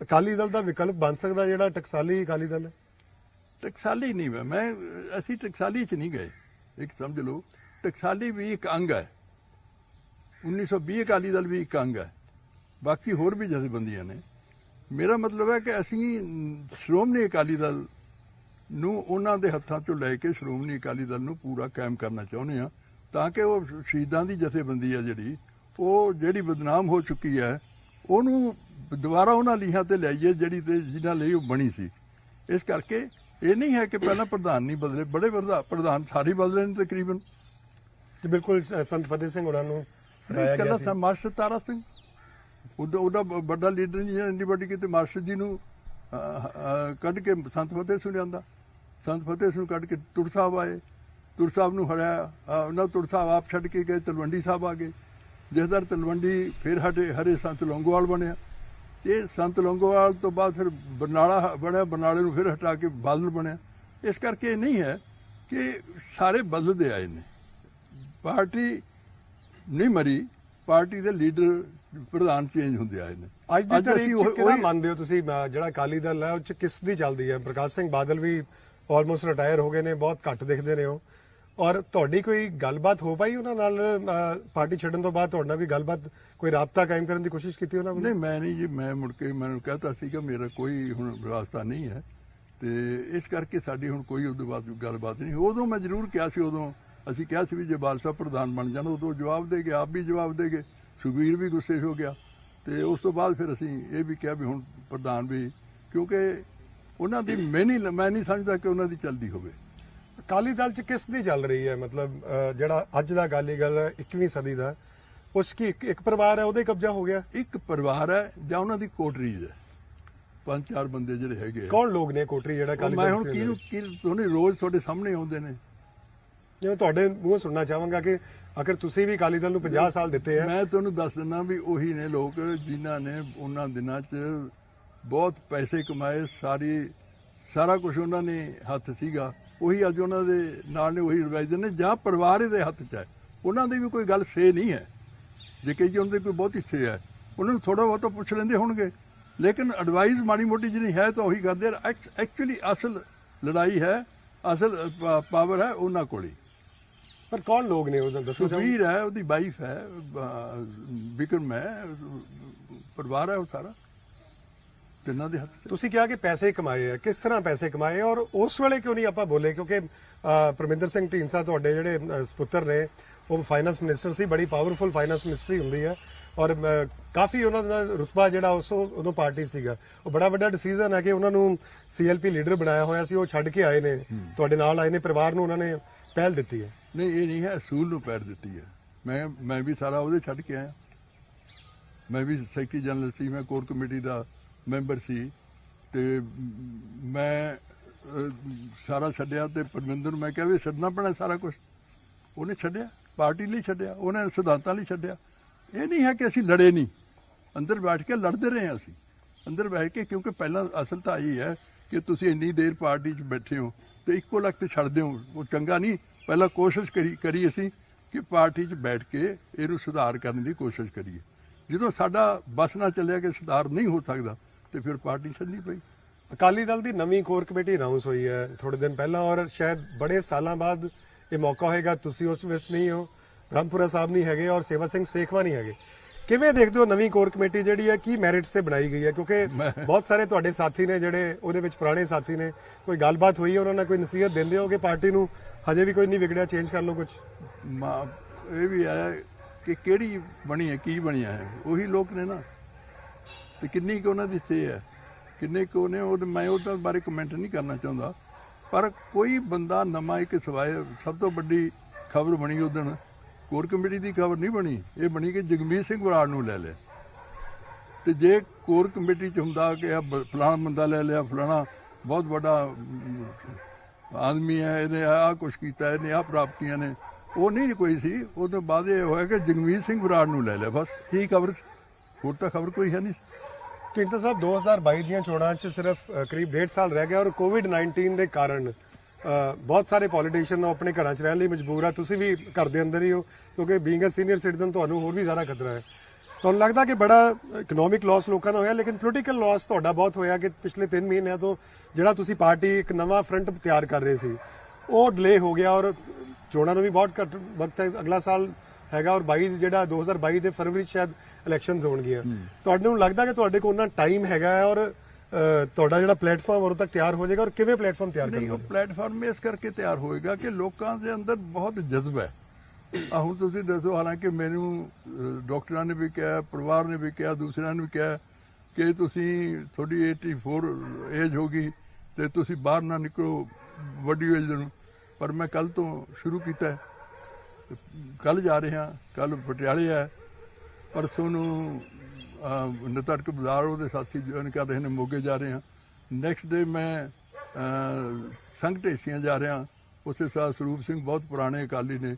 ਅਕਾਲੀ ਦਲ ਦਾ ਵਿਕਲਪ ਬਣ ਸਕਦਾ ਜਿਹੜਾ ਟਕਸਾਲੀ ਅਕਾਲੀ ਦਲ ਹੈ? ਟਕਸਾਲੀ ਨਹੀਂ, ਅਸੀਂ ਟਕਸਾਲੀ 'ਚ ਨਹੀਂ ਗਏ। ਇੱਕ ਸਮਝ ਲਓ, ਟਕਸਾਲੀ ਵੀ ਇੱਕ ਅੰਗ ਹੈ, 1920 ਅਕਾਲੀ ਦਲ ਵੀ ਇੱਕ ਅੰਗ ਹੈ, ਬਾਕੀ ਹੋਰ ਵੀ ਜਥੇਬੰਦੀਆਂ ਨੇ। ਮੇਰਾ ਮਤਲਬ ਹੈ ਕਿ ਅਸੀਂ ਸ਼੍ਰੋਮਣੀ ਅਕਾਲੀ ਦਲ ਨੂੰ ਉਹਨਾਂ ਦੇ ਹੱਥਾਂ 'ਚੋਂ ਲੈ ਕੇ ਸ਼੍ਰੋਮਣੀ ਅਕਾਲੀ ਦਲ ਨੂੰ ਪੂਰਾ ਕਾਇਮ ਕਰਨਾ ਚਾਹੁੰਦੇ ਹਾਂ, ਤਾਂ ਕਿ ਉਹ ਸ਼ਹੀਦਾਂ ਦੀ ਜਥੇਬੰਦੀ ਹੈ ਜਿਹੜੀ ਬਦਨਾਮ ਹੋ ਚੁੱਕੀ ਹੈ, ਉਹਨੂੰ ਦੁਬਾਰਾ ਉਹਨਾਂ ਲੀਹਾਂ ਤੇ ਲਿਆਈਏ ਜਿਨ੍ਹਾਂ ਲਈ ਉਹ ਬਣੀ ਸੀ। ਇਸ ਕਰਕੇ ਇਹ ਨਹੀਂ ਹੈ ਕਿ ਪਹਿਲਾਂ ਪ੍ਰਧਾਨ ਨਹੀਂ ਬਦਲੇ, ਬੜੇ ਪ੍ਰਧਾਨ ਸਾਰੇ ਬਦਲੇ ਨੇ ਤਕਰੀਬਨ। ਬਿਲਕੁਲ, ਸੰਤ ਫਤਿਹ ਸਿੰਘ ਉਹਨਾਂ ਨੂੰ ਕਹਿੰਦਾ ਮਾਸਟਰ ਤਾਰਾ ਸਿੰਘ ਉਹਦਾ ਵੱਡਾ ਲੀਡਰ ਨਹੀਂ, ਇੰਨੀ ਵੱਡੀ ਕਿਤੇ ਮਾਸਟਰ ਜੀ ਨੂੰ ਕੱਢ ਕੇ ਸੰਤ ਫਤਿਹ ਸਿੰਘ ਲਿਆਂਦਾ, ਸੰਤ ਫਤਿਹ ਸਿੰਘ ਕੱਢ ਕੇ ਤੁਰ ਸਾਹਿਬ ਆਏ, ਤੁਰ ਸਾਹਿਬ ਨੂੰ ਹਰਾਇਆ। ਉਹਨਾਂ ਤੁਰ ਸਾਹਿਬ ਆਪ ਛੱਡ ਕੇ ਗਏ, ਤਲਵੰਡੀ ਸਾਹਿਬ ਆ ਗਏ, ਜਥੇਦਾਰ ਤਲਵੰਡੀ ਫਿਰ ਹਰੇ ਸੰਤ ਲੌਂਗੋਵਾਲ ਬਣਿਆ। ਇਹ ਸੰਤ ਲੌਂਗੋਵਾਲ ਤੋਂ ਬਾਅਦ ਫਿਰ ਬਰਨਾਲਾ ਬਣਿਆ, ਬਰਨਾਲੇ ਨੂੰ ਫਿਰ ਹਟਾ ਕੇ ਬਾਦਲ ਬਣਿਆ। ਇਸ ਕਰਕੇ ਇਹ ਨਹੀਂ ਹੈ ਕਿ ਸਾਰੇ ਬਦਲਦੇ ਆਏ ਨੇ, ਪਾਰਟੀ ਨਹੀਂ ਮਰੀ, ਪਾਰਟੀ ਦੇ ਲੀਡਰ ਪ੍ਰਧਾਨ ਚੇਂਜ ਹੁੰਦੇ ਆਏ ਨੇ। ਅੱਜ ਦੀ ਤਾਰੀਖ ਅਸੀਂ ਚ ਕਿਹੜਾ ਮੰਨਦੇ ਹੋ ਤੁਸੀਂ, ਜਿਹੜਾ ਅਕਾਲੀ ਦਲ ਹੈ ਉਹ ਚ ਕਿਸ ਦੀ ਚੱਲਦੀ ਹੈ? ਪ੍ਰਕਾਸ਼ ਸਿੰਘ ਬਾਦਲ ਵੀ ਆਲਮੋਸਟ ਰਿਟਾਇਰ ਹੋ ਗਏ ਨੇ, ਬਹੁਤ ਘੱਟ ਦਿਖਦੇ ਨੇ ਉਹ, ਔਰ ਤੁਹਾਡੀ ਕੋਈ ਗੱਲਬਾਤ ਹੋ ਪਾਈ ਉਹਨਾਂ ਨਾਲ? ਪਾਰਟੀ ਛੱਡਣ ਤੋਂ ਬਾਅਦ ਤੁਹਾਡਾ ਵੀ ਗੱਲਬਾਤ, ਕੋਈ ਰਾਬਤਾ ਕਾਇਮ ਕਰਨ ਦੀ ਕੋਸ਼ਿਸ਼ ਕੀਤੀ ਉਹਨਾਂ ਨੇ? ਨਹੀਂ, ਮੈਂ ਨਹੀਂ ਜੀ, ਮੈਂ ਮੁੜ ਕੇ ਮੈਨੂੰ ਕਹਤਾ ਸੀ ਕਿ ਮੇਰਾ ਕੋਈ ਹੁਣ ਰਾਸਤਾ ਨਹੀਂ ਹੈ, ਤੇ ਇਸ ਕਰਕੇ ਸਾਡੀ ਹੁਣ ਕੋਈ ਉਹਦੇ ਬਾਅਦ ਗੱਲਬਾਤ ਨਹੀਂ। ਉਦੋਂ ਮੈਂ ਜ਼ਰੂਰ ਕਿਹਾ ਸੀ, ਉਦੋਂ ਅਸੀਂ ਕਿਹਾ ਸੀ ਵੀ ਜੇ ਬਾਲ ਸਾਹਿਬ ਪ੍ਰਧਾਨ ਬਣ ਜਾਣ, ਉਦੋਂ ਜਵਾਬ ਦੇ ਗਏ, ਆਪ ਵੀ ਜਵਾਬ ਦੇ ਗਏ, ਸੁਖਬੀਰ ਵੀ ਗੁੱਸੇ ਹੋ ਗਿਆ, ਤੇ ਉਸ ਤੋਂ ਬਾਅਦ ਫਿਰ ਅਸੀਂ ਇਹ ਵੀ ਕਿਹਾ ਵੀ ਹੁਣ ਪ੍ਰਧਾਨ ਵੀ, ਕਿਉਂਕਿ ਉਹਨਾਂ ਦੀ ਮੈਂ ਨਹੀਂ ਸਮਝਦਾ ਕਿ ਉਹਨਾਂ ਦੀ ਚੱਲਦੀ ਹੋਵੇ। ਅਕਾਲੀ ਦਲ ਚ ਕਿਸ ਦੀ ਚੱਲ ਰਹੀ ਹੈ? ਮਤਲਬ ਜਿਹੜਾ ਅੱਜ ਦਾ ਅਕਾਲੀ ਦਲ 21ਵੀਂ ਸਦੀ ਦਾ, ਉਸ ਕੀ ਇੱਕ ਪਰਿਵਾਰ ਹੈ, ਉਹਦੇ ਕਬਜ਼ਾ ਹੋ ਗਿਆ? ਇੱਕ ਪਰਿਵਾਰ ਹੈ ਜਾਂ ਉਹਨਾਂ ਦੀ ਕੋਟਰੀ ਹੈ, 5-4 ਬੰਦੇ ਜਿਹੜੇ ਹੈਗੇ। ਕੌਣ ਲੋਕ ਨੇ ਕੋਟਰੀ ਜਿਹੜਾ ਅਕਾਲੀ ਦਲ? ਮੈਂ ਹੁਣ ਤੁਹਾਨੂੰ ਰੋਜ਼ ਤੁਹਾਡੇ ਸਾਹਮਣੇ ਆਉਂਦੇ ਨੇ, ਜਿਵੇਂ ਤੁਹਾਡੇ ਮੂੰਹੋਂ ਸੁਣਨਾ ਚਾਹਾਂਗਾ ਕਿ ਆਖਿਰ ਤੁਸੀਂ ਵੀ ਅਕਾਲੀ ਦਲ ਨੂੰ 50 ਸਾਲ ਦਿੱਤੇ ਆ। ਮੈਂ ਤੁਹਾਨੂੰ ਦੱਸ ਦਿੰਦਾ ਵੀ ਉਹੀ ਨੇ ਲੋਕ ਜਿਨ੍ਹਾਂ ਨੇ ਉਹਨਾਂ ਦਿਨਾਂ 'ਚ ਬਹੁਤ ਪੈਸੇ ਕਮਾਏ, ਸਾਰਾ ਕੁਝ ਉਹਨਾਂ ਨੇ ਹੱਥ ਸੀਗਾ, ਉਹੀ ਅੱਜ ਉਹਨਾਂ ਦੇ ਨਾਲ ਨੇ, ਉਹੀ ਐਡਵਾਈਜ਼ਰ ਨੇ, ਜਾਂ ਪਰਿਵਾਰ ਇਹਦੇ ਹੱਥ 'ਚ ਹੈ। ਉਹਨਾਂ ਦੀ ਵੀ ਕੋਈ ਗੱਲ ਸੇ ਨਹੀਂ ਹੈ, ਜੇ ਕਹੀ ਉਹਨਾਂ ਦੀ ਕੋਈ ਬਹੁਤੀ ਸੇ ਹੈ, ਉਹਨਾਂ ਨੂੰ ਥੋੜਾ ਬਹੁਤਾ ਪੁੱਛ ਲੈਂਦੇ ਹੋਣਗੇ, ਲੇਕਿਨ ਐਡਵਾਈਜ਼ ਮਾੜੀ ਮੋਟੀ ਜਿਹੀ ਹੈ ਤਾਂ ਉਹੀ ਕਰਦੇ। ਐਕਚੁਅਲੀ ਅਸਲ ਲੜਾਈ ਹੈ, ਅਸਲ ਪਾਵਰ ਹੈ ਉਹਨਾਂ ਕੋਲ ਹੀ। ਪਰ ਕੌਣ ਲੋਕ ਨੇ ਉਹ ਦੱਸੋ? ਸੁਖਬੀਰ ਹੈ, ਉਹਦੀ ਵਾਈਫ ਹੈ, ਵਿਕਰਮ ਹੈ, ਪਰਿਵਾਰ ਹੈ ਉਹ ਸਾਰਾ ਤਿੰਨਾਂ ਦੇ ਹੱਥ 'ਚ। ਤੁਸੀਂ ਕਿਹਾ ਕਿ ਪੈਸੇ ਕਮਾਏ ਆ, ਕਿਸ ਤਰ੍ਹਾਂ ਪੈਸੇ ਕਮਾਏ, ਔਰ ਉਸ ਵੇਲੇ ਕਿਉਂ ਨਹੀਂ ਆਪਾਂ ਬੋਲੇ? ਕਿਉਂਕਿ ਪਰਮਿੰਦਰ ਸਿੰਘ ਢੀਂਡਸਾ ਤੁਹਾਡੇ ਜਿਹੜੇ ਸਪੁੱਤਰ ਨੇ, ਉਹ ਫਾਈਨਾਂਸ ਮਿਨਿਸਟਰ ਸੀ, ਬੜੀ ਪਾਵਰਫੁਲ ਫਾਈਨਾਂਸ ਮਿਨਿਸਟਰੀ ਹੁੰਦੀ ਹੈ, ਔਰ ਕਾਫੀ ਉਹਨਾਂ ਦਾ ਰੁਤਬਾ ਜਿਹੜਾ ਉਦੋਂ ਪਾਰਟੀ ਸੀਗਾ। ਉਹ ਬੜਾ ਵੱਡਾ ਡਿਸੀਜਨ ਹੈ ਕਿ ਉਹਨਾਂ ਨੂੰ CLP ਲੀਡਰ ਬਣਾਇਆ ਹੋਇਆ ਸੀ, ਉਹ ਛੱਡ ਕੇ ਆਏ ਨੇ, ਤੁਹਾਡੇ ਨਾਲ ਆਏ ਨੇ, ਪਰਿਵਾਰ ਨੂੰ ਉਹਨਾਂ ਨੇ ਪਹਿਲ ਦਿੱਤੀ ਹੈ। ਨਹੀਂ, ਇਹ ਨਹੀਂ ਹੈ, ਅਸੂਲ ਨੂੰ ਪੈਰ ਦਿੱਤੀ ਹੈ। ਮੈਂ ਵੀ ਸਾਰਾ ਉਹਦੇ ਛੱਡ ਕੇ ਆਇਆ, ਮੈਂ ਵੀ ਸੈਕਟਰੀ ਜਨਰਲ ਸੀ, ਮੈਂ ਕੋਰ ਕਮੇਟੀ ਦਾ ਮੈਂਬਰ ਸੀ, ਤੇ ਮੈਂ ਸਾਰਾ ਛੱਡਿਆ, ਤੇ ਪਰਮਿੰਦਰ ਨੂੰ ਮੈਂ ਕਿਹਾ ਵੀ ਛੱਡਣਾ ਪੈਣਾ ਸਾਰਾ ਕੁਝ, ਉਹਨੇ ਛੱਡਿਆ, ਪਾਰਟੀ ਲਈ ਛੱਡਿਆ, ਉਹਨੇ ਸਿਧਾਂਤਾਂ ਲਈ ਛੱਡਿਆ। ਇਹ ਨਹੀਂ ਹੈ ਕਿ ਅਸੀਂ ਲੜੇ ਨਹੀਂ, ਅੰਦਰ ਬੈਠ ਕੇ ਲੜਦੇ ਰਹੇ ਹਾਂ ਅਸੀਂ, ਅੰਦਰ ਬੈਠ ਕੇ, ਕਿਉਂਕਿ ਪਹਿਲਾਂ ਅਸਲ ਤਾਂ ਇਹ ਹੈ ਕਿ ਤੁਸੀਂ ਇੰਨੀ ਦੇਰ ਪਾਰਟੀ 'ਚ ਬੈਠੇ ਹੋ ਤੇ ਇੱਕੋ ਲਖਤ ਛੱਡਦੇ ਹੋ, ਉਹ ਚੰਗਾ ਨਹੀਂ। ਪਹਿਲਾਂ ਕੋਸ਼ਿਸ਼ ਕਰੀ ਅਸੀਂ ਕਿ ਪਾਰਟੀ 'ਚ ਬੈਠ ਕੇ ਇਹਨੂੰ ਸੁਧਾਰ ਕਰਨ ਦੀ ਕੋਸ਼ਿਸ਼ ਕਰੀਏ। ਜਦੋਂ ਸਾਡਾ ਬਸ ਨਾ ਚੱਲਿਆ ਕਿ ਸੁਧਾਰ ਨਹੀਂ ਹੋ ਸਕਦਾ, ਤੇ ਫਿਰ ਪਾਰਟੀ ਛੱਡਣੀ ਪਈ। ਅਕਾਲੀ ਦਲ ਦੀ ਨਵੀਂ ਕੋਰ ਕਮੇਟੀ ਅਨਾਉਂਸ ਹੋਈ ਹੈ ਥੋੜੇ ਦਿਨ ਪਹਿਲਾਂ, ਔਰ ਸ਼ਾਇਦ ਬੜੇ ਸਾਲਾਂ ਬਾਅਦ ਇਹ ਮੌਕਾ ਹੋਏਗਾ। ਤੁਸੀਂ ਉਸ ਵਿੱਚ ਨਹੀਂ ਹੋ, ਰਾਮਪੁਰਾ ਸਾਹਿਬ ਨਹੀਂ ਹੈਗੇ, ਔਰ ਸੇਵਾ ਸਿੰਘ ਸੇਖਵਾ ਨਹੀਂ ਹੈਗੇ। ਕਿਵੇਂ ਦੇਖਦੇ ਹੋ ਨਵੀਂ ਕੋਰ ਕਮੇਟੀ ਜਿਹੜੀ ਹੈ, ਕੀ ਮੈਰਿਟ ਸੇ ਬਣਾਈ ਗਈ ਹੈ? ਕਿਉਂਕਿ ਬਹੁਤ ਸਾਰੇ ਤੁਹਾਡੇ ਸਾਥੀ ਨੇ ਜਿਹੜੇ ਉਹਦੇ ਵਿੱਚ ਪੁਰਾਣੇ ਸਾਥੀ ਨੇ, ਕੋਈ ਗੱਲਬਾਤ ਹੋਈ ਹੈ ਉਹਨਾਂ ਨਾਲ, ਕੋਈ ਨਸੀਹਤ ਦਿੰਦੇ ਹੋ ਕਿ ਪਾਰਟੀ ਨੂੰ ਹਜੇ ਵੀ ਕੋਈ ਨਹੀਂ ਵਿਗੜਿਆ, ਚੇਂਜ ਕਰ ਲਓ ਕੁਝ? ਇਹ ਵੀ ਹੈ ਕਿ ਕਿਹੜੀ ਬਣੀ ਹੈ, ਕੀ ਬਣਿਆ ਹੈ, ਉਹੀ ਲੋਕ ਨੇ ਨਾ, ਤੇ ਕਿੰਨੀ ਕੁ ਉਹਨਾਂ ਦੀ ਸੇ ਹੈ, ਕਿੰਨੇ ਕੁ ਨੇ ਉਹ। ਮੈਂ ਉਹਦੇ ਬਾਰੇ ਕਮੈਂਟ ਨਹੀਂ ਕਰਨਾ ਚਾਹੁੰਦਾ, ਪਰ ਕੋਈ ਬੰਦਾ ਨਵਾਂ ਇੱਕ ਸਿਵਾਏ। ਸਭ ਤੋਂ ਵੱਡੀ ਖਬਰ ਬਣੀ ਉਦੋਂ, ਕੋਰ ਕਮੇਟੀ ਦੀ ਖਬਰ ਨਹੀਂ ਬਣੀ, ਇਹ ਬਣੀ ਕਿ ਜਗਮੀਤ ਸਿੰਘ ਬਰਾੜ ਨੂੰ ਲੈ ਲਿਆ। ਤੇ ਜੇ ਕੋਰ ਕਮੇਟੀ 'ਚ ਹੁੰਦਾ ਕਿ ਫਲਾਣਾ ਬੰਦਾ ਲੈ ਲਿਆ, ਫਲਾਣਾ ਬਹੁਤ ਵੱਡਾ ਆਦਮੀ ਹੈ, ਇਹਨੇ ਆਹ ਕੁਛ ਕੀਤਾ, ਇਹਨੇ ਆਹ ਪ੍ਰਾਪਤੀਆਂ ਨੇ, ਉਹ ਨਹੀਂ ਕੋਈ ਸੀ। ਉਹ ਤੋਂ ਬਾਅਦ ਇਹ ਹੋਇਆ ਕਿ ਜਗਮੀਤ ਸਿੰਘ ਬਰਾੜ ਨੂੰ ਲੈ ਲਿਆ, ਬਸ ਇਹੀ ਖਬਰ, ਹੋਰ ਤਾਂ ਖਬਰ ਕੋਈ ਹੈ ਨਹੀਂ। ਢੀਂਡਸਾ ਸਾਹਿਬ, 2022 ਦੀਆਂ ਚੋਣਾਂ 'ਚ ਸਿਰਫ ਕਰੀਬ 1.5 ਸਾਲ ਰਹਿ ਗਿਆ, ਔਰ COVID-19 ਦੇ ਕਾਰਨ ਬਹੁਤ ਸਾਰੇ ਪੋਲੀਟੀਸ਼ੀਅਨ ਆਪਣੇ ਘਰਾਂ 'ਚ ਰਹਿਣ ਲਈ ਮਜਬੂਰ ਆ। ਤੁਸੀਂ ਵੀ ਘਰ ਦੇ ਅੰਦਰ ਹੀ ਹੋ, ਕਿਉਂਕਿ ਬੀਇੰਗ ਅ ਸੀਨੀਅਰ ਸਿਟੀਜ਼ਨ ਤੁਹਾਨੂੰ ਹੋਰ ਵੀ ਜ਼ਿਆਦਾ ਖਤਰਾ ਹੈ। ਤੁਹਾਨੂੰ ਲੱਗਦਾ ਕਿ ਬੜਾ ਇਕਨੋਮਿਕ ਲਾਸ ਲੋਕਾਂ ਦਾ ਹੋਇਆ, ਲੇਕਿਨ ਪੋਲੀਟੀਕਲ ਲਾਸ ਤੁਹਾਡਾ ਬਹੁਤ ਹੋਇਆ ਕਿ ਪਿਛਲੇ 3 ਮਹੀਨਿਆਂ ਤੋਂ ਜਿਹੜਾ ਤੁਸੀਂ ਪਾਰਟੀ ਇੱਕ ਨਵਾਂ ਫਰੰਟ ਤਿਆਰ ਕਰ ਰਹੇ ਸੀ, ਉਹ ਡਿਲੇ ਹੋ ਗਿਆ, ਔਰ ਚੋਣਾਂ ਨੂੰ ਵੀ ਬਹੁਤ ਘੱਟ ਵਕਤ ਹੈ, ਅਗਲਾ ਸਾਲ ਹੈਗਾ, ਔਰ 2022 ਦੇ ਫਰਵਰੀ ਸ਼ਾਇਦ ਇਲੈਕਸ਼ਨਸ ਹੋਣਗੀਆਂ। ਤੁਹਾਨੂੰ ਲੱਗਦਾ ਕਿ ਤੁਹਾਡੇ ਕੋਲ ਉਹਨਾਂ ਟਾਈਮ ਹੈਗਾ ਹੈ, ਔਰ ਤੁਹਾਡਾ ਜਿਹੜਾ ਪਲੇਟਫਾਰਮ ਉਦੋਂ ਤੱਕ ਤਿਆਰ ਹੋ ਜਾਏਗਾ? ਔਰ ਕਿਵੇਂ ਪਲੇਟਫਾਰਮ ਤਿਆਰ ਕਰਨਾ? ਉਹ ਪਲੇਟਫਾਰਮ ਇਸ ਕਰਕੇ ਤਿਆਰ ਹੋਏਗਾ ਕਿ ਲੋਕਾਂ ਦੇ ਅੰਦਰ ਬਹੁਤ ਜਜ਼ਬਾ ਹੈ। ਹੁਣ ਤੁਸੀਂ ਦੱਸੋ, ਹਾਲਾਂਕਿ ਮੈਨੂੰ ਡਾਕਟਰਾਂ ਨੇ ਵੀ ਕਿਹਾ, ਪਰਿਵਾਰ ਨੇ ਵੀ ਕਿਹਾ, ਦੂਸਰਿਆਂ ਨੇ ਵੀ ਕਿਹਾ ਕਿ ਤੁਸੀਂ ਤੁਹਾਡੀ 84 ਏਜ ਹੋ ਗਈ ਤੇ ਤੁਸੀਂ ਬਾਹਰ ਨਾ ਨਿਕਲੋ ਵੱਡੀ ਏਜ ਨੂੰ, ਪਰ ਮੈਂ ਕੱਲ ਤੋਂ ਸ਼ੁਰੂ ਕੀਤਾ, ਕੱਲ ਜਾ ਰਹੇ ਹਾਂ, ਕੱਲ ਪਟਿਆਲੇ ਹੈ, ਪਰਸੋਂ ਨੂੰ ਨਤੜਕ ਬਾਜ਼ਾਰ ਉਹਦੇ ਸਾਥੀ ਜੁਆਇਨ ਕਰ ਰਹੇ ਨੇ, ਮੋਗੇ ਜਾ ਰਹੇ ਹਾਂ, ਨੈਕਸਟ ਡੇ ਮੈਂ ਸੰਘ ਢੇਸੀਆਂ ਜਾ ਰਿਹਾ, ਉੱਥੇ ਸਰੂਪ ਸਿੰਘ ਬਹੁਤ ਪੁਰਾਣੇ ਅਕਾਲੀ ਨੇ,